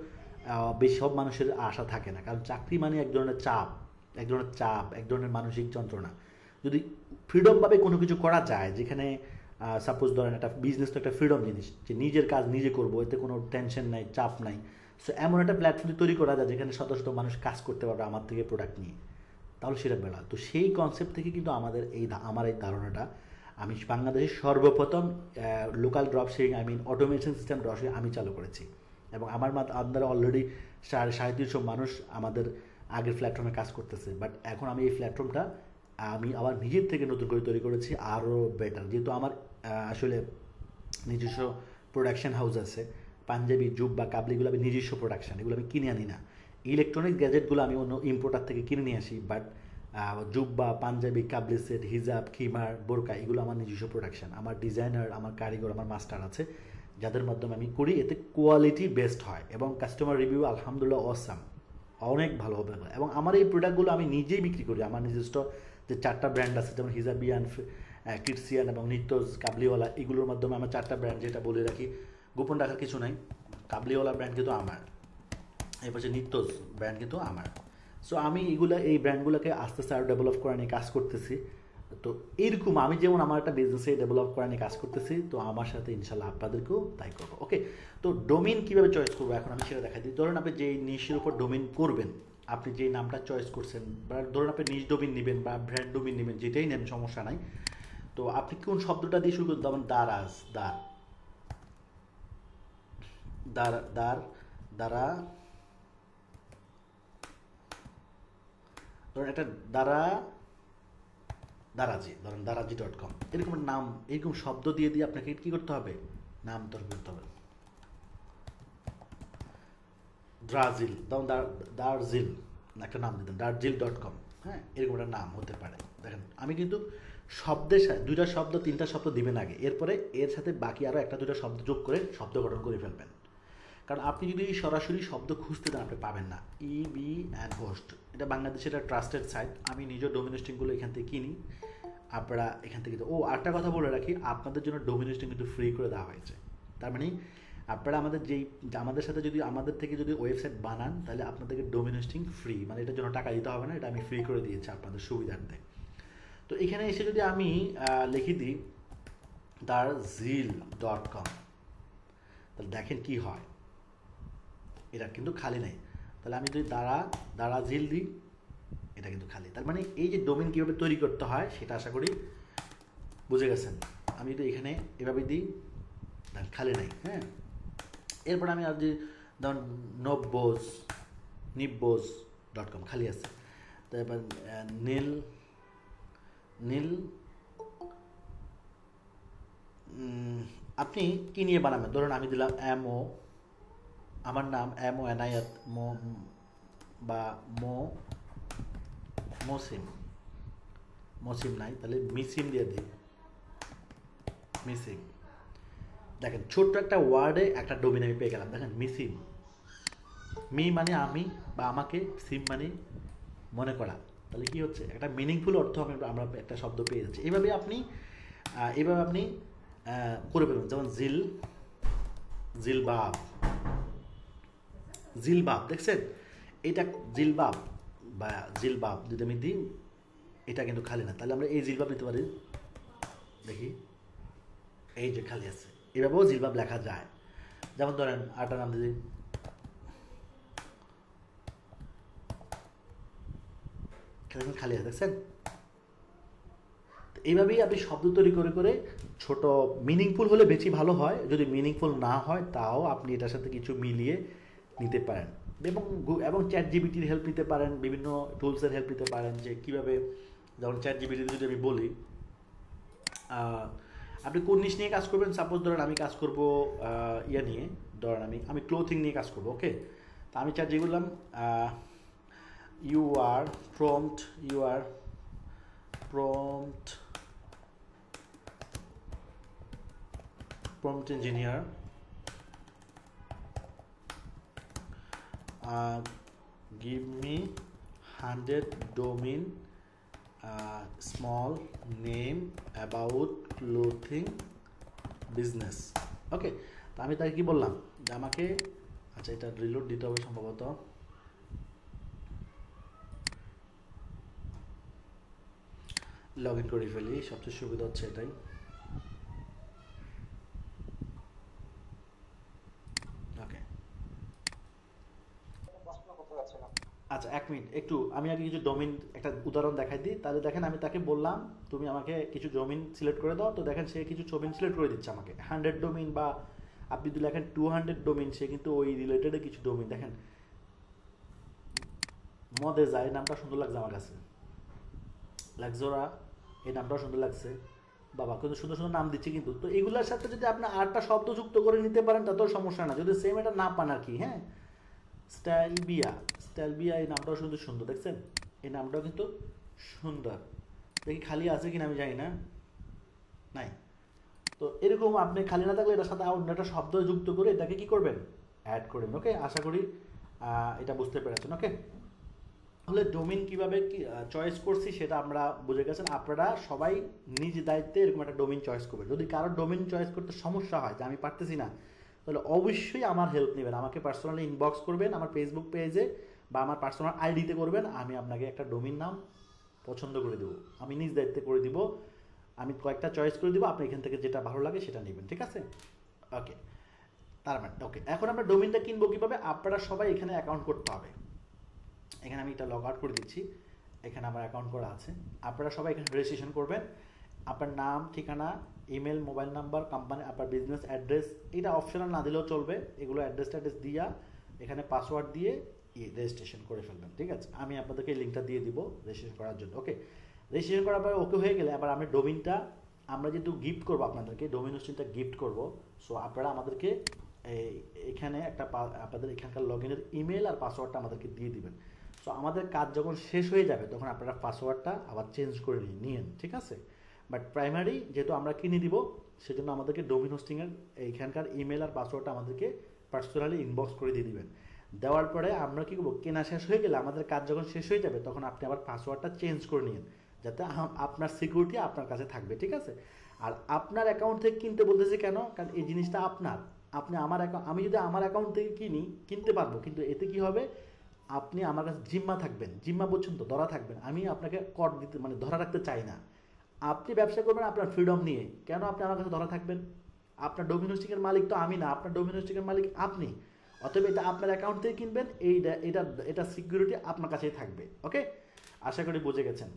S1: সব মানুষের আশা থাকে না, কারণ চাকরি মানে এক ধরনের চাপ, এক ধরনের চাপ, এক ধরনের মানসিক যন্ত্রণা। যদি ফ্রিডমভাবে কোনো কিছু করা যায়, যেখানে সাপোজ ধরেন একটা বিজনেস তো একটা ফ্রিডম জিনিস, যে নিজের কাজ নিজে করবো, এতে কোনো টেনশন নাই, চাপ নাই। সো এমন একটা প্ল্যাটফর্ম তৈরি করা যায় যেখানে শত শত মানুষ কাজ করতে পারবে আমার থেকে প্রোডাক্ট নিয়ে, তাহলে সেটা বেড়া। তো সেই কনসেপ্ট থেকে কিন্তু আমার এই ধারণাটা, আমি বাংলাদেশের সর্বপ্রথম local drop shipping, automation system drop shipping আমি চালু করেছি। এবং আমার আন্ডারে অলরেডি 350 মানুষ আমাদের আগের প্ল্যাটফর্মে কাজ করতেছে। বাট এখন আমি এই প্ল্যাটফর্মটা আমি আবার নিজের থেকে নতুন করে তৈরি করেছি আরও বেটার, যেহেতু আমার আসলে নিজস্ব প্রোডাকশন হাউস আছে। পাঞ্জাবি, জুব্বা, কাবলিগুলো আমি নিজস্ব প্রোডাকশান, এগুলো আমি কিনে আনি না। ইলেকট্রনিক গ্যাজেটগুলো আমি অন্য ইম্পোর্টার থেকে কিনে নিয়ে আসি, বাট জুব্বা, পাঞ্জাবি, কাবলি সেট, হিজাব, খিমার, বোরকা এগুলো আমার নিজস্ব প্রোডাকশান। আমার ডিজাইনার, আমার কারিগর, আমার মাস্টার আছে, যাদের মাধ্যমে আমি করি। এতে কোয়ালিটি বেস্ট হয় এবং কাস্টমার রিভিউ আলহামদুলিল্লাহ অসাম, অনেক ভালো হবে। এবং আমার এই প্রোডাক্টগুলো আমি নিজেই বিক্রি করি। আমার নিজস্ব যে 4টা ব্র্যান্ড আছে, যেমন হিজাবিয়ান, কিডসিয়ান এবং নিত্যজ, কাবলিওয়ালা, এগুলোর মাধ্যমে আমার 4টা ব্র্যান্ড, যেটা বলে রাখি, গোপন রাখার কিছু নাই। কাবলিওয়ালা ব্র্যান্ড কিন্তু আমার, এরপর যে নিত্যজ ব্র্যান্ড কিন্তু আমার। সো আমি এই ব্র্যান্ডগুলোকে আস্তে আস্তে আরও ডেভেলপ করা নিয়ে কাজ করতেছি। তো এরকম আমি যেমন আমার একটা বিজনেসে ডেভেলপ করা নিয়ে কাজ করতেছি, তো আমার সাথে ইনশাল্লাহ আপনাদেরকেও তাই করবো। ওকে, তো ডোমেইন কীভাবে চয়েস করবো এখন আমি সেটা দেখাই দিই। ধরুন আপনি যেই নিশের উপর ডোমেইন করবেন, আপনি যেই নামটা চয়েস করছেন, বা ধরুন আপনি নিশ ডোমেইন নেবেন বা ব্র্যান্ড ডোমেইন নেবেন, যেটাই নেন সমস্যা নাই। তো আপনি কোন শব্দটা দিয়ে শুরু করতে, যেমন দারাজ, দ্বারা ধরুন একটা দারাজি.com, এরকম নাম, এরকম শব্দ দিয়ে আপনাকে কি করতে হবে, নাম তৈরি করতে হবে। ব্রাজিল, দার্জিল একটা নাম দিতেন, দার্জিল.com, হ্যাঁ, এরকম একটা নাম হতে পারে। দেখেন আমি কিন্তু শব্দের সাথে 2টা শব্দ 3টা শব্দ দিবেন আগে, এরপরে এর সাথে বাকি আরও 1টা 2টা শব্দ যোগ করে শব্দ গঠন করে ফেলবেন। কারণ আপনি যদি সরাসরি শব্দ খুঁজতে চান আপনি পাবেন না। বি অ্যান্ড হোস্ট, এটা বাংলাদেশের একটা ট্রাস্টেড সাইট, আমি নিজের ডোমেন হোস্টিংগুলো এখান থেকে কিনি, আপনারা এখান থেকে। আরেকটা কথা বলে রাখি, আপনাদের জন্য ডোমেন হোস্টিং কিন্তু ফ্রি করে দেওয়া হয়েছে। তার মানে আপনারা আমাদের সাথে যদি আমাদের থেকে যদি ওয়েবসাইট বানান, তাহলে আপনাদেরকে ডোমেন হোস্টিং ফ্রি, মানে এটার জন্য টাকা দিতে হবে না, এটা আমি ফ্রি করে দিয়েছি আপনাদের সুবিধার্থে। তো এখানে এসে যদি আমি লিখে দিই darZil.com, তাহলে দেখেন কি হয়, এটা কিন্তু খালি নেই। তাহলে আমি যদি দারাজিল দিই, এটা কিন্তু খালি। তার মানে এই যে ডোমেন কীভাবে তৈরি করতে হয় সেটা আশা করি বুঝে গেছেন। আমি যদি এখানে এভাবে দিই, খালি নাই, হ্যাঁ। এরপর আমি আর যদি ধরুন নিব্বোজ.com খালি আছে। তারপর নীল আপনি কি নিয়ে বানাবেন, ধরুন আমি দিলাম আমার নাম এনায়াত বা মসিম নাই, তাহলে মিসিম দিয়ে দিই, মিসিম। দেখেন ছোট্ট একটা ওয়ার্ডে একটা ডোমেইন আমি পেয়ে গেলাম। দেখেন মিসিম, মানে আমি বা আমাকে, সিম মানে মনে করা, তাহলে কি হচ্ছে, একটা মিনিংফুল অর্থ আমরা একটা শব্দ পেয়ে যাচ্ছি। এইভাবে আপনি করে ফেলবেন। যেমন জিলবাব দেখছেন, এটা জিলবাব যদি আমি দিই, এটা কিন্তু খালি না, তাহলে আমরা এই জিলবাব নিতে পারি। দেখি এই যে খালি আছে, এভাবেও জিলবাব লেখা যায়। যেমন ধরেন আরেকটা নাম দিদি, খালি আছে, দেখছেন। এইভাবেই আপনি শব্দ তৈরি করে করে ছোট, মিনিংফুল হলে বেশি ভালো হয়, যদি মিনিংফুল না হয় তাও আপনি এটার সাথে কিছু মিলিয়ে নিতে পারেন। এবং চ্যাটজিপিটির হেল্প নিতে পারেন, বিভিন্ন টুলসের হেল্প নিতে পারেন, যে কীভাবে, যেমন চ্যাটজিপিটিতে যদি আমি বলি আপনি কোন নিশ নিয়ে কাজ করবেন, সাপোজ ধরেন আমি কাজ করব নিয়ে, ধরেন আমি ক্লোথিং নিয়ে কাজ করবো, ওকে। তা আমি চ্যাট বললাম you are prompt engineer, give me 100 domain small name about clothing business, ওকে। তো আমি তাকে কি বললাম, যে আমাকে, আচ্ছা এটা রিলোড দিতে হবে সম্ভবত, লগ ইন করে ফেলি, সবচেয়ে সুবিধা হচ্ছে এটাই। ওকে, আচ্ছা 1 মিনিট, একটু আমি আগে কিছু ডোমেন একটা উদাহরণ দেখাই দিই। তাহলে দেখেন আমি তাকে বললাম তুমি আমাকে কিছু ডোমেন সিলেক্ট করে দাও, তো দেখেন সে কিছু ডোমেন সিলেক্ট করে দিচ্ছে আমাকে 100 ডোমেন, বা আপনি যদি লেখেন 200 ডোমেন, সে কিন্তু ওই রিলেটেডে কিছু ডোমেন দেখেন। মদে যায় নামটা সুন্দর লাগছে আমার কাছে, লাক্সোরা এই নামটাও সুন্দর লাগছে, বাবা কিন্তু সুন্দর সুন্দর নাম দিচ্ছে কিন্তু। তো এগুলোর সাথে যদি আপনি আটটা শব্দ যুক্ত করে নিতে পারেন তাতেও সমস্যা না, যদি সেম এটা না পান আর কি। হ্যাঁ, স্টাইলবিয়া, স্টাইলবিয়া এই নামটাও সুন্দর সুন্দর, দেখছেন এই নামটাও কিন্তু সুন্দর। দেখি খালি আছে কিনা আমি জানি না, নাই। তো এরকম আপনি খালি না থাকলে এটার সাথে অন্য একটা শব্দ যুক্ত করে এটাকে কি করবেন, অ্যাড করবেন। ওকে, আশা করি এটা বুঝতে পেরেছেন। ওকে, তাহলে ডোমেন কীভাবে কি চয়েস করছি সেটা আমরা বুঝে গেছেন। আপনারা সবাই নিজ দায়িত্বে এরকম একটা ডোমেন চয়েস করবেন। যদি কারোর ডোমেন চয়েস করতে সমস্যা হয় যে আমি পারতেছি না, তাহলে অবশ্যই আমার হেল্প নেবেন, আমাকে পার্সোনালি ইনবক্স করবেন আমার ফেসবুক পেজে বা আমার পার্সোনাল আইডিতে করবেন। আমি আপনাকে একটা ডোমেন নাম পছন্দ করে দেবো, আমি নিজ দায়িত্বে করে দিব। আমি কয়েকটা চয়েস করে দিব, আপনি এখান থেকে যেটা ভালো লাগে সেটা নেবেন, ঠিক আছে? ওকে, তার মানে ওকে, এখন আমরা ডোমেনটা কিনবো কীভাবে? আপনারা সবাই এখানে অ্যাকাউন্ট করতে হবে। এখানে আমি এটা লগ আউট করে দিচ্ছি, এখানে আমার অ্যাকাউন্ট করা আছে। আপনারা সবাই এখানে রেজিস্ট্রেশন করবেন। আপনার নাম, ঠিকানা, ইমেল, মোবাইল নাম্বার, কোম্পানি, আপনার বিজনেস অ্যাড্রেস, এটা অপশনাল না দিলেও চলবে, এগুলো অ্যাড্রেস দিয়া এখানে পাসওয়ার্ড দিয়ে রেজিস্ট্রেশন করে ফেলবেন, ঠিক আছে? আমি আপনাদেরকে এই লিঙ্কটা দিয়ে দিব রেজিস্ট্রেশন করার জন্য। ওকে, রেজিস্ট্রেশন করার পরে ওকে হয়ে গেলে আবার আমি ডোমেনটা আমরা যেহেতু গিফট করবো আপনাদেরকে, ডোমেন হোস্টিংটা গিফট করবো। সো আপনারা আমাদেরকে এখানে একটা আপনাদের এখানকার লগ ইনের ইমেল আর পাসওয়ার্ডটা আমাদেরকে দিয়ে দিবেন। সো আমাদের কাজ যখন শেষ হয়ে যাবে তখন আপনারা পাসওয়ার্ডটা আবার চেঞ্জ করে নিন, ঠিক আছে? বাট প্রাইমারি যেহেতু আমরা কিনে দিব, সেজন্য আমাদেরকে ডোমেন হোস্টিংয়ের এইখানকার ইমেল আর পাসওয়ার্ডটা আমাদেরকে পার্সোনালি ইনবক্স করে দিয়ে দিবেন। দেওয়ার পরে আমরা কী করবো, কেনা শেষ হয়ে গেলে আমাদের কাজ যখন শেষ হয়ে যাবে তখন আপনি আবার পাসওয়ার্ডটা চেঞ্জ করে নিন, যাতে আপনার সিকিউরিটি আপনার কাছে থাকবে, ঠিক আছে? আর আপনার অ্যাকাউন্ট থেকে কিনতে বলতেছি কেন, কারণ এই জিনিসটা আপনার। আপনি আমার অ্যাকাউন্ট, আমি যদি আমার অ্যাকাউন্ট থেকে কিনতে পারবো, কিন্তু এতে কি হবে, আপনি আমার কাছে জিম্মা থাকবেন, জিম্মা বলছেন তো, ধরা থাকবেন। আমি আপনাকে কর দিতে মানে ধরা রাখতে চাই না। আপনি ব্যবসা করবেন আপনার ফ্রিডম নিয়ে, কেন আপনি আমার কাছে ধরা থাকবেন? আপনার ডোমেন হোস্টিংয়ের মালিক তো আমি না, আপনার ডোমেন হোস্টিংয়ের মালিক আপনি। অতএব এটা আপনার অ্যাকাউন্ট থেকে কিনবেন, এটা সিকিউরিটি আপনার কাছেই থাকবে। ওকে, আশা করি বুঝে গেছেন।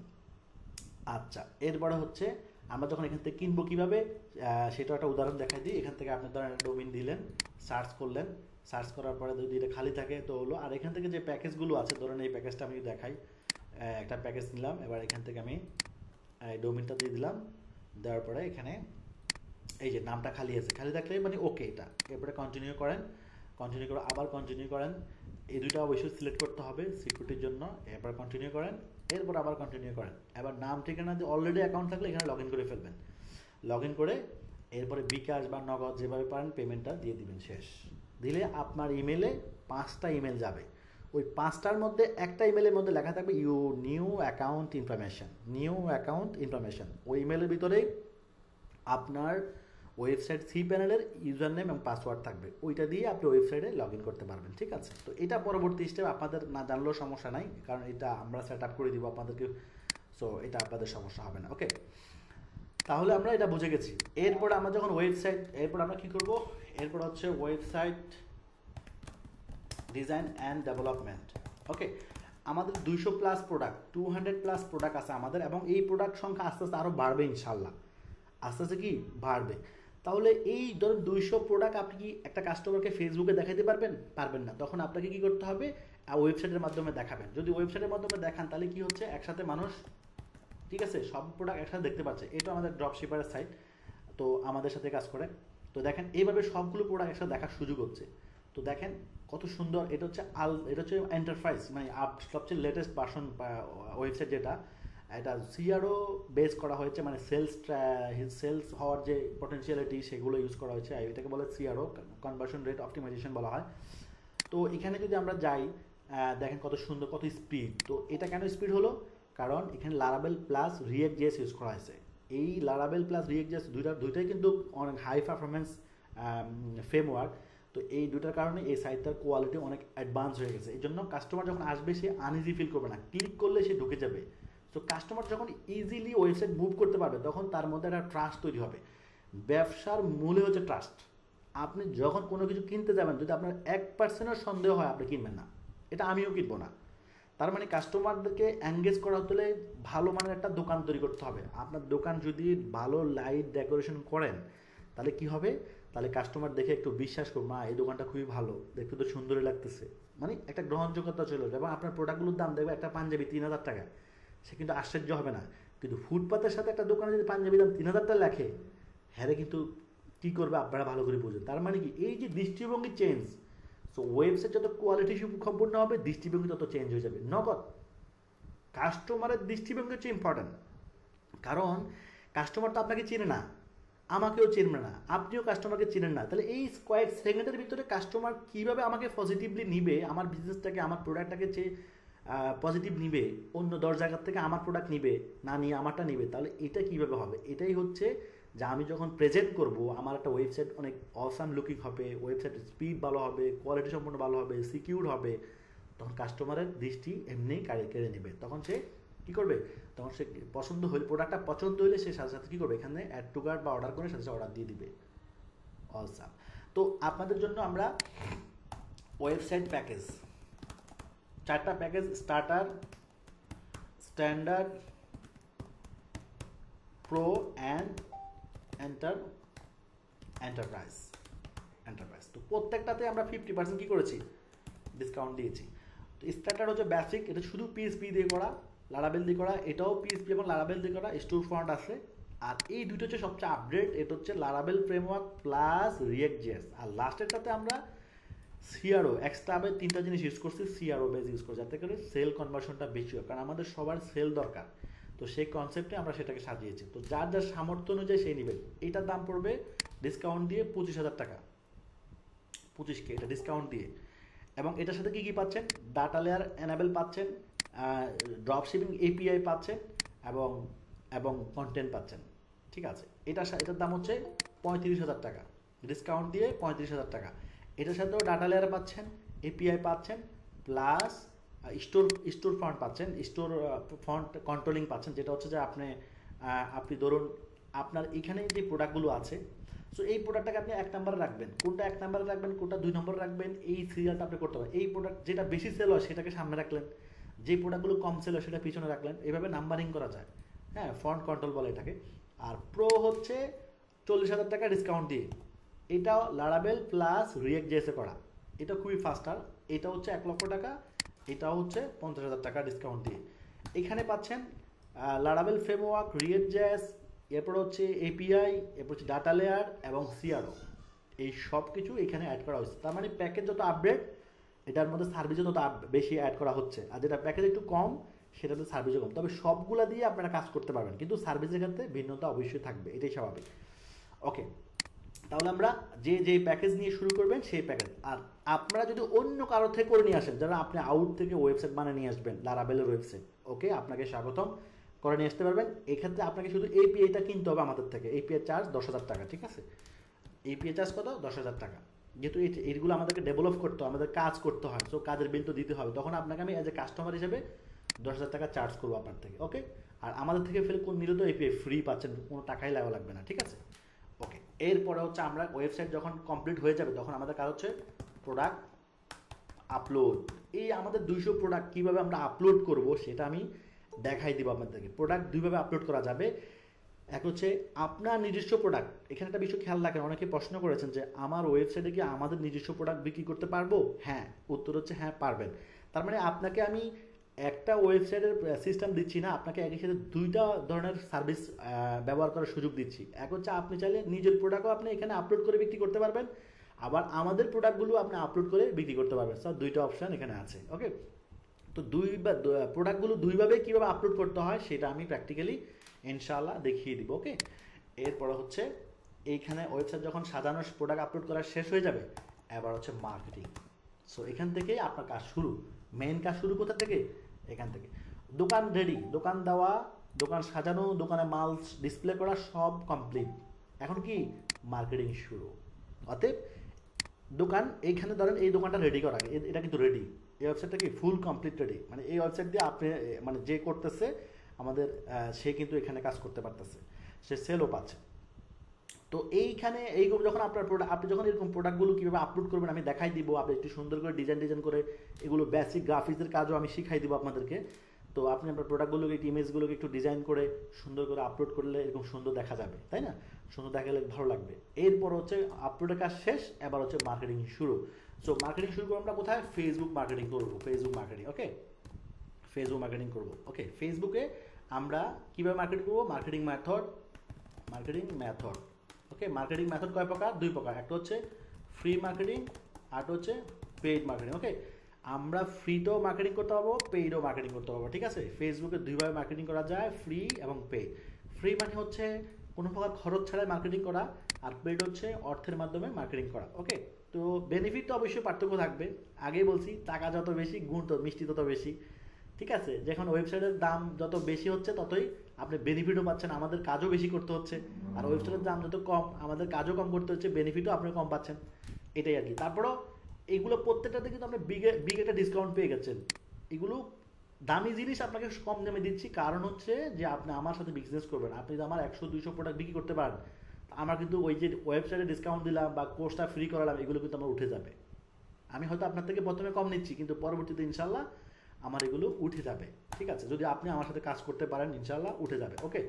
S1: আচ্ছা, এরপরে হচ্ছে আমরা যখন এখান থেকে কিনবো কীভাবে, সেটা একটা উদাহরণ দেখাই দিই। এখান থেকে আপনি ধরেন ডোমেন দিলেন, সার্চ করলেন, সার্চ করার পরে যদি এটা খালি থাকে তো হলো। আর এখান থেকে যে প্যাকেজগুলো আছে, ধরেন এই প্যাকেজটা আমি দেখাই, একটা প্যাকেজ নিলাম। এবার এখান থেকে আমি ডোমেনটা দিয়ে দিলাম, দেওয়ার পরে এখানে এই যে নামটা খালি আছে, খালি থাকলে মানে ওকে এটা। এরপরে কন্টিনিউ করেন, কন্টিনিউ করে আবার কন্টিনিউ করেন, এই দুটো অবশ্যই সিলেক্ট করতে হবে সিকিউরিটির জন্য। এরপর কন্টিনিউ করেন, এরপর আবার কন্টিনিউ করেন। এবার নাম ঠিকানা দিয়ে অলরেডি অ্যাকাউন্ট থাকলে এখানে লগ ইন করে ফেলবেন। লগ ইন করে এরপরে বিকাশ বা নগদ যেভাবে পারেন পেমেন্টটা দিয়ে দিবেন। শেষ দিলে আপনার ইমেলে 5টা ইমেল যাবে। ওই 5টার মধ্যে একটা ইমেলের মধ্যে লেখা থাকবে new account information, new account information. ওই ইমেলের ভিতরেই আপনার ওয়েবসাইট সি প্যানেলের ইউজার নেম এবং পাসওয়ার্ড থাকবে, ওইটা দিয়ে আপনি ওয়েবসাইটে লগ ইন করতে পারবেন, ঠিক আছে? তো এটা পরবর্তী স্টেপ, আপনাদের না জানলেও সমস্যা নাই, কারণ এটা আমরা সেট আপ করে দিব আপনাদেরকে। সো এটা আপনাদের সমস্যা হবে না। ওকে, তাহলে আমরা এটা বুঝে গেছি। এরপর আমরা যখন ওয়েবসাইট, এরপর আমরা কী করবো, এরপর হচ্ছে ওয়েবসাইট ডিজাইন অ্যান্ড ডেভেলপমেন্ট। ওকে, আমাদের 200+ প্রোডাক্ট, 200+ প্রোডাক্ট আছে আমাদের, এবং এই প্রোডাক্ট সংখ্যা আস্তে আস্তে আরও বাড়বে ইনশাল্লাহ, আস্তে আস্তে কি বাড়বে। তাহলে এই ধরুন 200 প্রোডাক্ট আপনি কি একটা কাস্টমারকে ফেসবুকে দেখাতে পারবেন? পারবেন না। তখন আপনাকে কি করতে হবে, ওয়েবসাইটের মাধ্যমে দেখাবেন। যদি ওয়েবসাইটের মাধ্যমে দেখান তাহলে কি হচ্ছে, একসাথে মানুষ, ঠিক আছে, সব প্রোডাক্ট একসাথে দেখতে পাচ্ছে। এটা আমাদের ড্রপশিপারের সাইট, তো আমাদের সাথে কাজ করে। তো দেখেন এইভাবে সবগুলো প্রোডাক্ট একসাথে দেখার সুযোগ হচ্ছে। তো দেখেন কত সুন্দর, এটা হচ্ছে এটা হচ্ছে এন্টারপ্রাইজ, মানে সবচেয়ে লেটেস্ট ভার্সন ওয়েবসাইট, যেটা এটা সিআরও বেস করা হয়েছে, মানে সেলস হওয়ার যে পটেনশিয়ালিটি সেগুলো ইউজ করা হয়েছে। এটাকে বলে সিআরও, কনভার্সন রেট অপটিমাইজেশন বলা হয়। তো এখানে যদি আমরা যাই, দেখেন কত সুন্দর, কত স্পিড। তো এটা কেন স্পিড হলো, কারণ এখানে লারাবেল প্লাস রিয়েক্ট জেএস ইউজ করা হয়েছে। এই লারাবেল প্লাস রিয়েক্ট জেএস দুইটাই কিন্তু অনেক হাই পারফরমেন্স ফ্রেমওয়ার্ক। তো এই দুটার কারণে এই সাইটটার কোয়ালিটি অনেক অ্যাডভান্স হয়ে গেছে। এই জন্য কাস্টমার যখন আসবে সে আনইজি ফিল করবে না, ক্লিক করলে সে ঢুকে যাবে। সো কাস্টমার যখন ইজিলি ওয়েবসাইট মুভ করতে পারবে তখন তার মধ্যে একটা ট্রাস্ট তৈরি হবে। ব্যবসার মূলে হচ্ছে ট্রাস্ট। আপনি যখন কোনো কিছু কিনতে যাবেন যদি আপনার 1%-ও সন্দেহ হয় আপনি কিনবেন না, এটা আমিও কিনবো না। তার মানে কাস্টমারদেরকে এঙ্গেজ করা হলে ভালো মানের একটা দোকান তৈরি করতে হবে। আপনার দোকান যদি ভালো লাইট ডেকোরেশন করেন তাহলে কি হবে, তাহলে কাস্টমার দেখে একটু বিশ্বাস করবে, মা এই দোকানটা খুবই ভালো, দেখতে তো সুন্দরই লাগতেছে, মানে একটা গ্রহণযোগ্যতা চলে যাবে। এবং আপনার প্রোডাক্টগুলোর দাম দেখবে একটা পাঞ্জাবি 3000 টাকা, সে কিন্তু আশ্চর্য হবে না। কিন্তু ফুটপাতের সাথে একটা দোকানে যদি পাঞ্জাবি দাম 3000 টাকা লেখে, হ্যাঁ কিন্তু কী করবে আপনারা ভালো করে বুঝেন। তার মানে কি এই যে দৃষ্টিভঙ্গি চেঞ্জ, সো ওয়েবসাইট যত কোয়ালিটি সম্পূর্ণ হবে দৃষ্টিভঙ্গি তত চেঞ্জ হয়ে যাবে। নগদ কাস্টমারের দৃষ্টিভঙ্গি হচ্ছে ইম্পর্ট্যান্ট, কারণ কাস্টমার তো আপনাকে চেনে না, আমাকেও চিনবে না, আপনিও কাস্টমারকে চেনেন না। তাহলে এই কয়েক সেকেন্ডের ভিতরে কাস্টমার কীভাবে আমাকে পজিটিভলি নিবে, আমার বিজনেসটাকে আমার প্রোডাক্টটাকে যে পজিটিভ নিবে, অন্য 10 জায়গার থেকে আমার প্রোডাক্ট নিবে না, নিয়ে আমারটা নিবে, তাহলে এটা কীভাবে হবে? এটাই হচ্ছে যে আমি যখন প্রেজেন্ট করব আমার একটা ওয়েবসাইট অনেক অসাম লুকিং হবে, ওয়েবসাইটের স্পিড ভালো হবে, কোয়ালিটি সম্পূর্ণ ভালো হবে, সিকিউর হবে, তখন কাস্টমারের দৃষ্টি এমনিই কেড়ে নেবে। তখন সে কী করবে, তখন সে পছন্দ হলে, প্রোডাক্টটা পছন্দ হলে সে সাথে সাথে কী করবে, এখানে অ্যাড টু কার্ট বা অর্ডার করে সাথে সাথে অর্ডার দিয়ে দিবে। অসাম। তো আপনাদের জন্য আমরা ওয়েবসাইট প্যাকেজ 4টা package, starter, standard, pro and enterprise. তো প্রত্যেকটাতে আমরা 50% কী করেছি, ডিসকাউন্ট দিয়েছি। তো স্টার্টার হচ্ছে বেসিক, এটা শুধু পিএসপি দিয়ে করা, লারাবেল দিয়ে করা, এটাও পিএসপি এবং লারাবেল দিয়ে করা, স্টোর ফ্রন্ট আছে। আর এই দুটো হচ্ছে সবচেয়ে আপডেট, এটা হচ্ছে লারাবেল ফ্রেমওয়ার্ক প্লাস রিয়েক্ট জেএস। আর লাস্টেরটাতে আমরা সিআরও এক্সট্রাভাবে 3টা জিনিস ইউজ করছি, সিআরও বেস ইউজ করছি, যাতে করে সেল কনভার্সনটা বেশি হয়, কারণ আমাদের সবার সেল দরকার। তো সেই কনসেপ্টে আমরা সেটাকে সাজিয়েছি। তো যার যার সামর্থ্য অনুযায়ী সেই নেবেন। এটার দাম পড়বে ডিসকাউন্ট দিয়ে 25,000 টাকা, 25K এটা ডিসকাউন্ট দিয়ে। এবং এটার সাথে কী কী পাচ্ছেন, ডাটা লেয়ার এনাবেল পাচ্ছেন, ড্রপ শিপিং এপিআই পাচ্ছেন এবং কন্টেন্ট পাচ্ছেন। ঠিক আছে, এটার দাম হচ্ছে 35,000 টাকা, ডিসকাউন্ট দিয়ে 35,000 টাকা। এটার সাথেও ডাটা লেয়ার পাচ্ছেন, এপিআই পাচ্ছেন, প্লাস স্টোর ফ্রন্ট পাচ্ছেন, স্টোর ফ্রন্ট কন্ট্রোলিং পাচ্ছেন, যেটা হচ্ছে যে আপনি ধরুন আপনার এখানে যে প্রোডাক্টগুলো আছে, সো এই প্রোডাক্টটাকে আপনি 1 নম্বরে রাখবেন, কোনটা 1 নম্বরে রাখবেন, কোনটা 2 নম্বরে রাখবেন, এই সিরিয়ালটা আপনি করতে পারেন। এই প্রোডাক্ট যেটা বেশি সেল হয় সেটাকে সামনে রাখলেন, যে প্রোডাক্টগুলো কম সেল হয় সেটা পিছনে রাখলেন, এভাবে নাম্বারিং করা যায়। হ্যাঁ, ফ্রন্ট কন্ট্রোল বলে এটাকে। আর প্রো হচ্ছে 40,000 টাকা ডিসকাউন্ট দিয়ে, এটাও লারাবেল প্লাস রিয়েক্ট জেএসে করা, এটা খুবই ফাস্টার। এটা হচ্ছে 1 লক্ষ টাকা, এটাও হচ্ছে 50,000 টাকা ডিসকাউন্ট দিয়ে। এখানে পাচ্ছেন লারাবেল ফ্রেমওয়ার্ক, রিয়েক্ট জেএস, এরপর হচ্ছে এপিআই, এরপর হচ্ছে ডাটা লেয়ার এবং সিআরও, এই সব কিছু এখানে অ্যাড করা হচ্ছে। তার মানে প্যাকেজ যত আপডেট এটার মধ্যে সার্ভিসও তত বেশি অ্যাড করা হচ্ছে, আর যেটা প্যাকেজ একটু কম সেটাতে সার্ভিসও কম। তবে সবগুলা দিয়ে আপনারা কাজ করতে পারবেন, কিন্তু সার্ভিসের ক্ষেত্রে ভিন্নতা অবশ্যই থাকবে, এটাই স্বাভাবিক। ওকে, তাহলে আমরা যে প্যাকেজ নিয়ে শুরু করবেন সেই প্যাকেজ। আর আপনারা যদি অন্য কারো থেকে করে নিয়ে আসেন, যারা আপনি আউট থেকে ওয়েবসাইট বানিয়ে নিয়ে আসবেন, লারাবেলের ওয়েবসাইট, ওকে, আপনাকে স্বাগতম, করে নিয়ে আসতে পারবেন। এক্ষেত্রে আপনাকে শুধু এপিআইটা কিনতে হবে আমাদের থেকে, এপিআই চার্জ 10,000 টাকা। ঠিক আছে, এপিআই চার্জ কত, 10,000 টাকা। যেহেতু এইগুলো আমাদেরকে ডেভেলপ করতে হয়, আমাদের কাজ করতে হয়, সো কাজের বিল তো দিতে হবে, তখন আপনাকে আমি অ্যাজ এ কাস্টমার হিসেবে 10,000 টাকা চার্জ করবো আপনার থেকে। ওকে, আর আমাদের থেকে কোন নিলে তো এপিআই ফ্রি পাচ্ছেন, কোনো টাকাই লাগা লাগবে না। ঠিক আছে, ওকে। এরপরে হচ্ছে আমরা ওয়েবসাইট যখন কমপ্লিট হয়ে যাবে তখন আমাদের কাজ হচ্ছে প্রোডাক্ট আপলোড। এই আমাদের 200 প্রোডাক্ট কীভাবে আমরা আপলোড করব সেটা আমি দেখাই দিব আপনাদেরকে। প্রোডাক্ট দুইভাবে আপলোড করা যাবে। এক হচ্ছে আপনার নিজস্ব প্রোডাক্ট, এখানে একটা বিষয় খেয়াল রাখেন, অনেকে প্রশ্ন করেছেন যে আমার ওয়েবসাইটে কি আমাদের নিজস্ব প্রোডাক্ট বিক্রি করতে পারবো? হ্যাঁ, উত্তর হচ্ছে হ্যাঁ, পারবেন। তার মানে আপনাকে আমি একটা ওয়েবসাইটের সিস্টেম দিচ্ছি না, আপনাকে একই সাথে 2টা ধরনের সার্ভিস ব্যবহার করার সুযোগ দিচ্ছি। এক হচ্ছে আপনি চাইলে নিজের প্রোডাক্টও আপনি এখানে আপলোড করে বিক্রি করতে পারবেন, আবার আমাদের প্রোডাক্টগুলো আপনি আপলোড করে বিক্রি করতে পারবেন। স্যার 2টা অপশান এখানে আছে। ওকে, তো প্রোডাক্টগুলো দুইভাবে কীভাবে আপলোড করতে হয় সেটা আমি প্র্যাকটিক্যালি ইনশাআল্লাহ দেখিয়ে দিব। ওকে, এরপরে হচ্ছে এইখানে ওয়েবসাইট যখন সাজানো, প্রোডাক্ট আপলোড করা শেষ হয়ে যাবে, এবার হচ্ছে মার্কেটিং। সো এখান থেকেই আপনার কাজ শুরু, মেইন কাজ শুরু কোথা থেকে, এখান থেকে। দোকান রেডি, দোকান দেওয়া, দোকান সাজানো, দোকানে মাল ডিসপ্লে করা সব কমপ্লিট, এখন কি মার্কেটিং শুরু। অতএব দোকান এইখানে ধরেন এই দোকানটা রেডি করা, এটা কিন্তু রেডি, এই ওয়েবসাইটটা কি ফুল কমপ্লিট রেডি। মানে এই ওয়েবসাইট দিয়ে আপনি মানে যে করতেছে আমাদের সে কিন্তু এখানে কাজ করতে পারতেছে, সে সেলও পাচ্ছে। তো এইখানে এইগুলো যখন আপনার প্রোডাক্ট, আপনি যখন এরকম প্রোডাক্টগুলো কীভাবে আপলোড করবেন আমি দেখাই দিব, আপনি একটু সুন্দর করে ডিজাইন করে এগুলো বেসিক গ্রাফিক্সের কাজও আমি শিখাই দিব আপনাদেরকে। তো আপনি আপনার প্রোডাক্টগুলোকে একটু ইমেজগুলোকে একটু ডিজাইন করে সুন্দর করে আপলোড করলে এরকম সুন্দর দেখা যাবে, তাই না? সুন্দর দেখালে ভালো লাগবে। এরপর হচ্ছে আপলোডের কাজ শেষ, এবার হচ্ছে মার্কেটিং শুরু। সো মার্কেটিং শুরু করবো আমরা কোথায়? ফেসবুক মার্কেটিং করবো, Facebook marketing. Okay, Facebook marketing করবো। ওকে, ফেসবুকে আমরা কীভাবে মার্কেটিং করবো? Marketing method. Okay, marketing method কয় প্রকার? 2 প্রকার। একটা হচ্ছে ফ্রি মার্কেটিং, আর হচ্ছে পেইড মার্কেটিং। ওকে, আমরা ফ্রিতেও মার্কেটিং করতে পারবো, পেইডও মার্কেটিং করতে পারবো, ঠিক আছে? ফেসবুকে 2 ভাবে মার্কেটিং করা যায়, ফ্রি এবং পেইড। ফ্রি মানে হচ্ছে কোনো প্রকার খরচ ছাড়াই মার্কেটিং করা, আর পেইড হচ্ছে অর্থের মাধ্যমে মার্কেটিং করা। ওকে, তো বেনিফিট তো অবশ্যই পার্থক্য থাকবে। আগেই বলছি, টাকা যত বেশি গুণ তো মিষ্টি তত বেশি, ঠিক আছে? যখন ওয়েবসাইটের দাম যত বেশি হচ্ছে ততই আপনি বেনিফিটও পাচ্ছেন, আমাদের কাজও বেশি করতে হচ্ছে। আর ওয়েবসাইটের দাম যত কম, আমাদের কাজও কম করতে হচ্ছে, বেনিফিটও আপনি কম পাচ্ছেন, এটাই আর কি। তারপরেও এগুলো প্রত্যেকটাতে কিন্তু আপনি বিগ একটা ডিসকাউন্ট পেয়ে গেছেন। এগুলো দামি জিনিস আপনাকে কম দামে দিচ্ছি, কারণ হচ্ছে যে আপনি আমার সাথে বিজনেস করবেন। আপনি যদি আমার 100-200 প্রোডাক্ট বিক্রি করতে পারেন, আমার কিন্তু ওই যে ওয়েবসাইটে ডিসকাউন্ট দিলাম বা কোর্সটা ফ্রি করালাম, এগুলো কিন্তু আমার উঠে যাবে। আমি হয়তো আপনার থেকে প্রথমে কম নিচ্ছি, কিন্তু পরবর্তীতে ইনশাল্লাহ আমার এগুলো উঠে যাবে, ঠিক আছে? যদি আপনি আমার সাথে কাজ করতে পারেন, ইনশাল্লাহ উঠে যাবে। ওকে,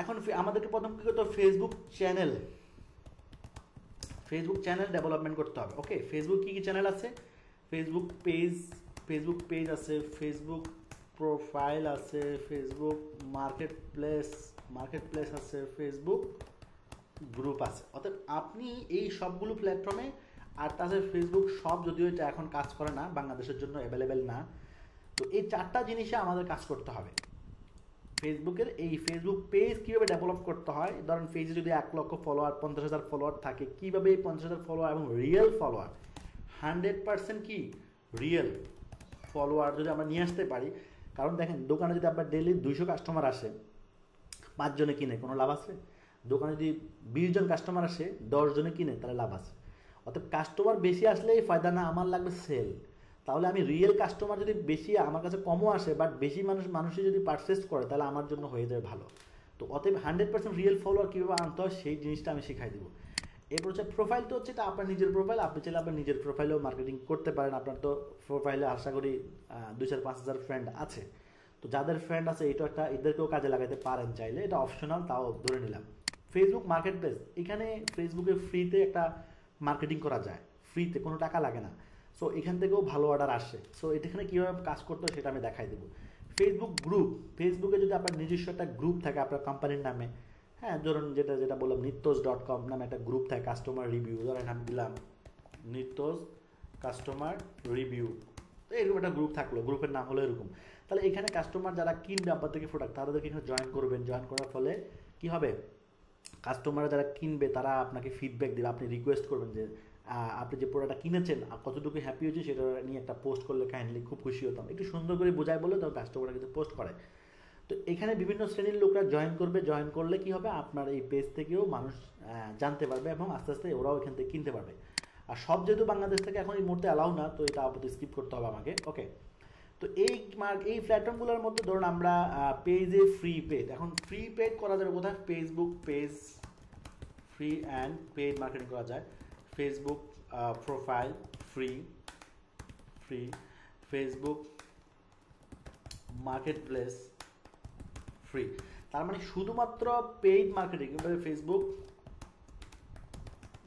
S1: এখন আমাদেরকে প্রথম কী করতে হবে? ফেসবুক চ্যানেল ডেভেলপমেন্ট করতে হবে। ওকে, ফেসবুক কী চ্যানেল আছে? ফেসবুক পেজ আছে, ফেসবুক প্রোফাইল আছে, ফেসবুক মার্কেট প্লেস আছে, ফেসবুক গ্রুপ আছে। অর্থাৎ আপনি এই সবগুলো প্ল্যাটফর্মে, আর তাছাড়া ফেসবুক সব, যদিও এটা এখন কাজ করে না, বাংলাদেশের জন্য অ্যাভেলেবেল না, তো এই 4টা জিনিসে আমাদের কাজ করতে হবে। ফেসবুকের এই ফেসবুক পেজ কীভাবে ডেভেলপ করতে হয়, ধরেন পেজে যদি 1 লক্ষ ফলোয়ার, 50,000 ফলোয়ার থাকে, কীভাবে এই 50,000 ফলোয়ার এবং রিয়েল ফলোয়ার 100% কি রিয়েল ফলোয়ার যদি আমরা নিয়ে আসতে পারি। কারণ দেখেন, দোকানে যদি আপনার ডেইলি 200 কাস্টমার আসে, 5 জনে কিনে, কোনো লাভ আছে? দোকানে যদি 20 জন কাস্টমার আসে, 10 জনে কিনে, তাহলে লাভ আছে। অর্থাৎ কাস্টমার বেশি আসলেই ফায়দা না, আমার লাগবে সেল। তাহলে আমি রিয়েল কাস্টমার যদি বেশি আমার কাছে কমও আসে, বাট বেশি মানুষই যদি পারচেস করে, তাহলে আমার জন্য হয়ে যাবে ভালো। তো অতএব 100% রিয়েল ফলোয়ার কীভাবে আনতে হয় সেই জিনিসটা আমি শেখাই দেবো। এরপর হচ্ছে প্রোফাইল, তো হচ্ছে এটা আপনার নিজের প্রোফাইল, আপনি চাইলে আপনার নিজের প্রোফাইলেও মার্কেটিং করতে পারেন। আপনার তো প্রোফাইলে আশা করি 2-4-5 হাজার ফ্রেন্ড আছে। তো যাদের ফ্রেন্ড আছে, এদেরকেও কাজে লাগাতে পারেন চাইলে, এটা অপশনাল, তাও ধরে নিলাম। ফেসবুক মার্কেট প্লেস, এখানে ফেসবুকে ফ্রিতে একটা মার্কেটিং করা যায়, ফ্রিতে, কোনো টাকা লাগে না। সো এখান থেকেও ভালো অর্ডার আসে। সো এখানে কীভাবে কাজ করতে হয় সেটা আমি দেখাই দেবো। ফেসবুক গ্রুপ, ফেসবুকে যদি আপনার নিজস্ব একটা গ্রুপ থাকে আপনার কোম্পানির নামে, হ্যাঁ, ধরুন যেটা বললাম নিত্যজ.com নামে একটা গ্রুপ থাকে, কাস্টমার রিভিউ, ধরেন আমি দিলাম নিত্যজ কাস্টমার রিভিউ, তো এরকম একটা গ্রুপ থাকলো, গ্রুপের নাম হলো এরকম। তাহলে এখানে কাস্টমার যারা কিনবে আপনার থেকে প্রোডাক্ট, তাদেরকে এখানে জয়েন করবেন। জয়েন করার ফলে কি হবে? কাস্টমাররা যারা কিনবে তারা আপনাকে ফিডব্যাক দেবে, আপনি রিকোয়েস্ট করবেন যে আপনি যে প্রোডাক্টটা কিনেছেন কতটুকু হ্যাপি হয়েছে, সেটা নিয়ে একটা পোস্ট করলে কাইন্ডলি খুব খুশি হতাম। একটু সুন্দর করে বোঝায় বলে তখন কাস্টমাররা কিন্তু পোস্ট করে। তো এখানে বিভিন্ন শ্রেণীর লোকরা জয়েন করবে। জয়েন করলে কি হবে? আপনার এই পেজ থেকেও মানুষ জানতে পারবে এবং আস্তে আস্তে ওরাও এখান থেকে কিনতে পারবে। আর সব যেহেতু বাংলাদেশ থেকে এখন এই মুহূর্তে অ্যালাউ না, তো এটা আপাতত স্কিপ করতে হবে আমাকে। ওকে, তো এই প্ল্যাটফর্মগুলোর মধ্যে ধরুন আমরা পেজে ফ্রি পেজ, এখন ফ্রি পেজ করা যাবে কোথায়? Facebook page free and paid marketing করা যায়। Facebook profile free, Facebook market place free. তার মানে শুধুমাত্র paid marketing, Facebook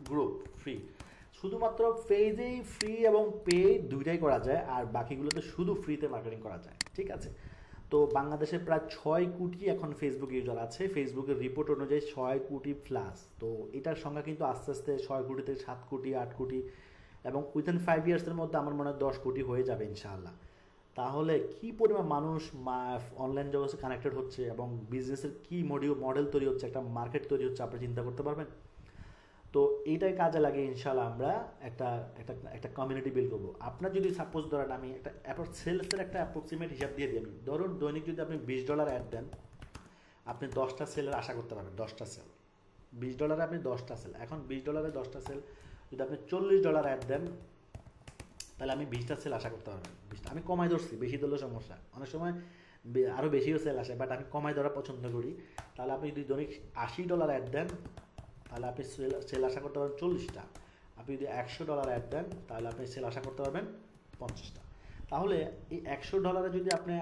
S1: group free, শুধুমাত্র পেজেই ফ্রি এবং পেইড দুইটাই করা যায়, আর বাকিগুলোতে শুধু ফ্রিতে মার্কেটিং করা যায়, ঠিক আছে? তো বাংলাদেশে প্রায় 6 কোটি এখন ফেসবুক ইউজার আছে। ফেসবুকের রিপোর্ট অনুযায়ী 6 কোটি প্লাস। তো এটার সংখ্যা কিন্তু আস্তে আস্তে 6 কোটি থেকে 7 কোটি, 8 কোটি, এবং উইথিন 5 ইয়ার্সের মধ্যে আমার মনে হয় 10 কোটি হয়ে যাবে ইনশাআল্লাহ। তাহলে কি পরিমাণ মানুষ অনলাইন জগতে কানেক্টেড হচ্ছে এবং বিজনেসের কি মডেল তৈরি হচ্ছে, একটা মার্কেট তৈরি হচ্ছে, আপনি চিন্তা করতে পারবেন। তো এইটাই কাজে লাগে ইনশাআল্লাহ আমরা একটা কমিউনিটি বিল্ড করবো। আপনার যদি সাপোজ ধরেন আমি একটা সেলসের একটা অ্যাপ্রক্সিমেট হিসাব দিয়ে দিই, আমি ধরুন দৈনিক যদি আপনি $20 অ্যাড দেন, আপনি 10টা সেলের আশা করতে পারবেন। 10টা সেল, $20 আপনি 10টা সেল। এখন $20 10টা সেল, যদি আপনি $40 অ্যাড দেন, তাহলে আমি 20টা সেল আশা করতে পারবেন। 20টা আমি কমাই ধরছি, বেশি ধরলে সমস্যা। অনেক সময় আরও বেশিও সেল আসে, বাট আমি কমাই ধরা পছন্দ করি। তাহলে আপনি যদি দৈনিক $80 অ্যাড দেন তাহলে আপনি সেল আশা করতে পারবেন 40টা। আপনি যদি $100 অ্যাড দেন তাহলে আপনি সেল আশা করতে পারবেন 50টা। তাহলে এই $100 যদি আপনি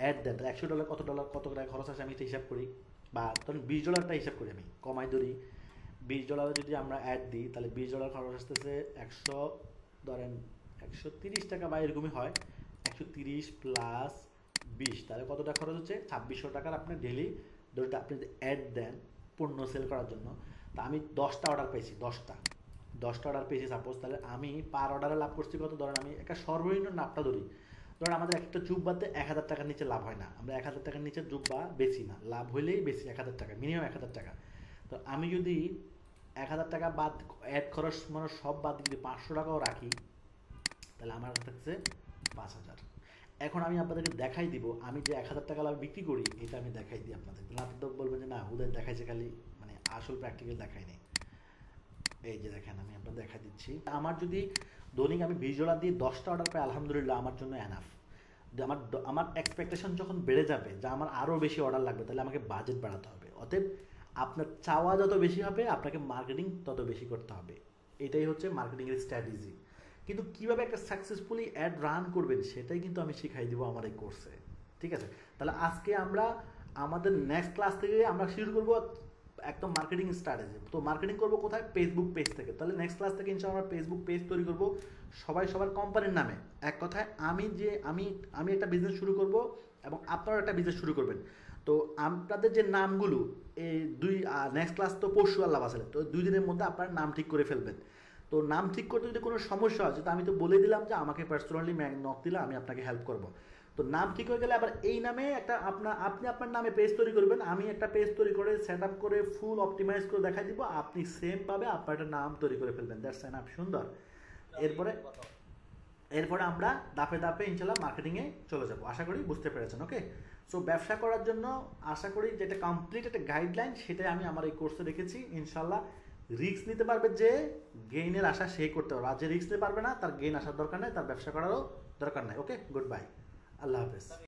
S1: অ্যাড দেন, তাহলে $100 কত টাকা খরচ আসে আমি এটা হিসাব করি, বা ধরুন $20টা হিসাব করি, আমি কমাই ধরি। $20 যদি আমরা অ্যাড দিই তাহলে $20 খরচ আসতেছে 100, ধরেন 130 টাকা বা এরকমই হয়। 130 প্লাস 20, তাহলে কত টাকা খরচ হচ্ছে? 2600 টাকার আপনি ডেলি ধরুন আপনি যদি অ্যাড দেন পণ্য সেল করার জন্য। তা আমি 10টা অর্ডার পেয়েছি, 10টা অর্ডার পেয়েছি সাপোজ, তাহলে আমি পার অর্ডারে লাভ করছি কত? ধরেন আমি একটা সর্বনিম্ন লাভটা ধরি, ধরেন আমাদের একটা জুব্বাতে 1000 টাকার নিচে লাভ হয় না, আমরা 1000 টাকার নিচে জুব্বা বেশি না, লাভ হইলেই বেশি 1000 টাকা, মিনিমাম 1000 টাকা। তো আমি যদি 1000 টাকা বাদ অ্যাড খরচ মানে সব বাদ যদি 500 টাকাও রাখি তাহলে আমার থাকছে 5000। এখন আমি আপনাদেরকে দেখাই দিব আমি যে 1000 টাকা লাভ বিক্রি করি, এটা আমি দেখাই দিই আপনাদের। আপনি তো বলবেন যে না ওদের দেখাইছে খালি, মানে আসল প্র্যাকটিক্যাল দেখাই নেই। এই যে দেখেন আমি আপনাদের দেখা দিচ্ছি, আমার যদি দৈনিক আমি $20 দিয়ে 10টা অর্ডার পাই, আলহামদুলিল্লাহ আমার জন্য এনাফ। আমার এক্সপেকটেশন যখন বেড়ে যাবে যে আমার আরও বেশি অর্ডার লাগবে, তাহলে আমাকে বাজেট বাড়াতে হবে। অতএব আপনার চাওয়া যত বেশি হবে আপনাকে মার্কেটিং তত বেশি করতে হবে। এটাই হচ্ছে মার্কেটিংয়ের স্ট্র্যাটেজি। কিন্তু কীভাবে একটা সাকসেসফুলি অ্যাড রান করবেন সেটাই কিন্তু আমি শিখাই দিব আমার এই কোর্সে, ঠিক আছে? তাহলে আজকে আমরা আমাদের নেক্সট ক্লাস থেকে আমরা শুরু করবো একদম মার্কেটিং স্ট্র্যাটেজি। তো মার্কেটিং করবো কোথায়? ফেসবুক পেজ থেকে। তাহলে নেক্সট ক্লাস থেকে ইনশাআল্লাহ আমরা ফেসবুক পেজ তৈরি করবো সবাই সবার কোম্পানির নামে। এক কথায় আমি একটা বিজনেস শুরু করব এবং আপনারাও একটা বিজনেস শুরু করবেন। তো আপনাদের যে নামগুলো এই নেক্সট ক্লাস তো পরশু আল্লাহ বাসালে, তো 2 দিনের মধ্যে আপনার নাম ঠিক করে ফেলবেন। তো নাম ঠিক করতে যদি কোনো সমস্যা হয়, তো আমি তো বলে দিলাম যে আমাকে পার্সোনালি নক দিলে আমি আপনাকে হেল্প করব। তো নাম ঠিক হয়ে গেলে আবার এই নামে একটা আপনি আপনার নামে পেজ তৈরি করবেন, আমি একটা পেজ তৈরি করে সেট আপ করে ফুল অপটিমাইজ করে দেখাই দিব, আপনি সেম পাবে আপনার একটা নাম তৈরি করে ফেলবেন। দ্যাটস এনাফ, সুন্দর। এরপরে আমরা ধাপে ধাপে ইনশাল্লাহ মার্কেটিংয়ে চলে যাব। আশা করি বুঝতে পেরেছেন। ওকে, সো ব্যবসা করার জন্য আশা করি যেটা কমপ্লিট একটা গাইডলাইন সেটাই আমি আমার এই কোর্সে রেখেছি। ইনশাল্লাহ রিস্ক নিতে পারবে যে গেইনের আশা সে করতে পারবে, আর যে রিস্ক নিতে পারবে না তার গেইন আসার দরকার নেই, তার ব্যবসা করারও দরকার নেই। ওকে, গুড বাই, আল্লাহ হাফেজ।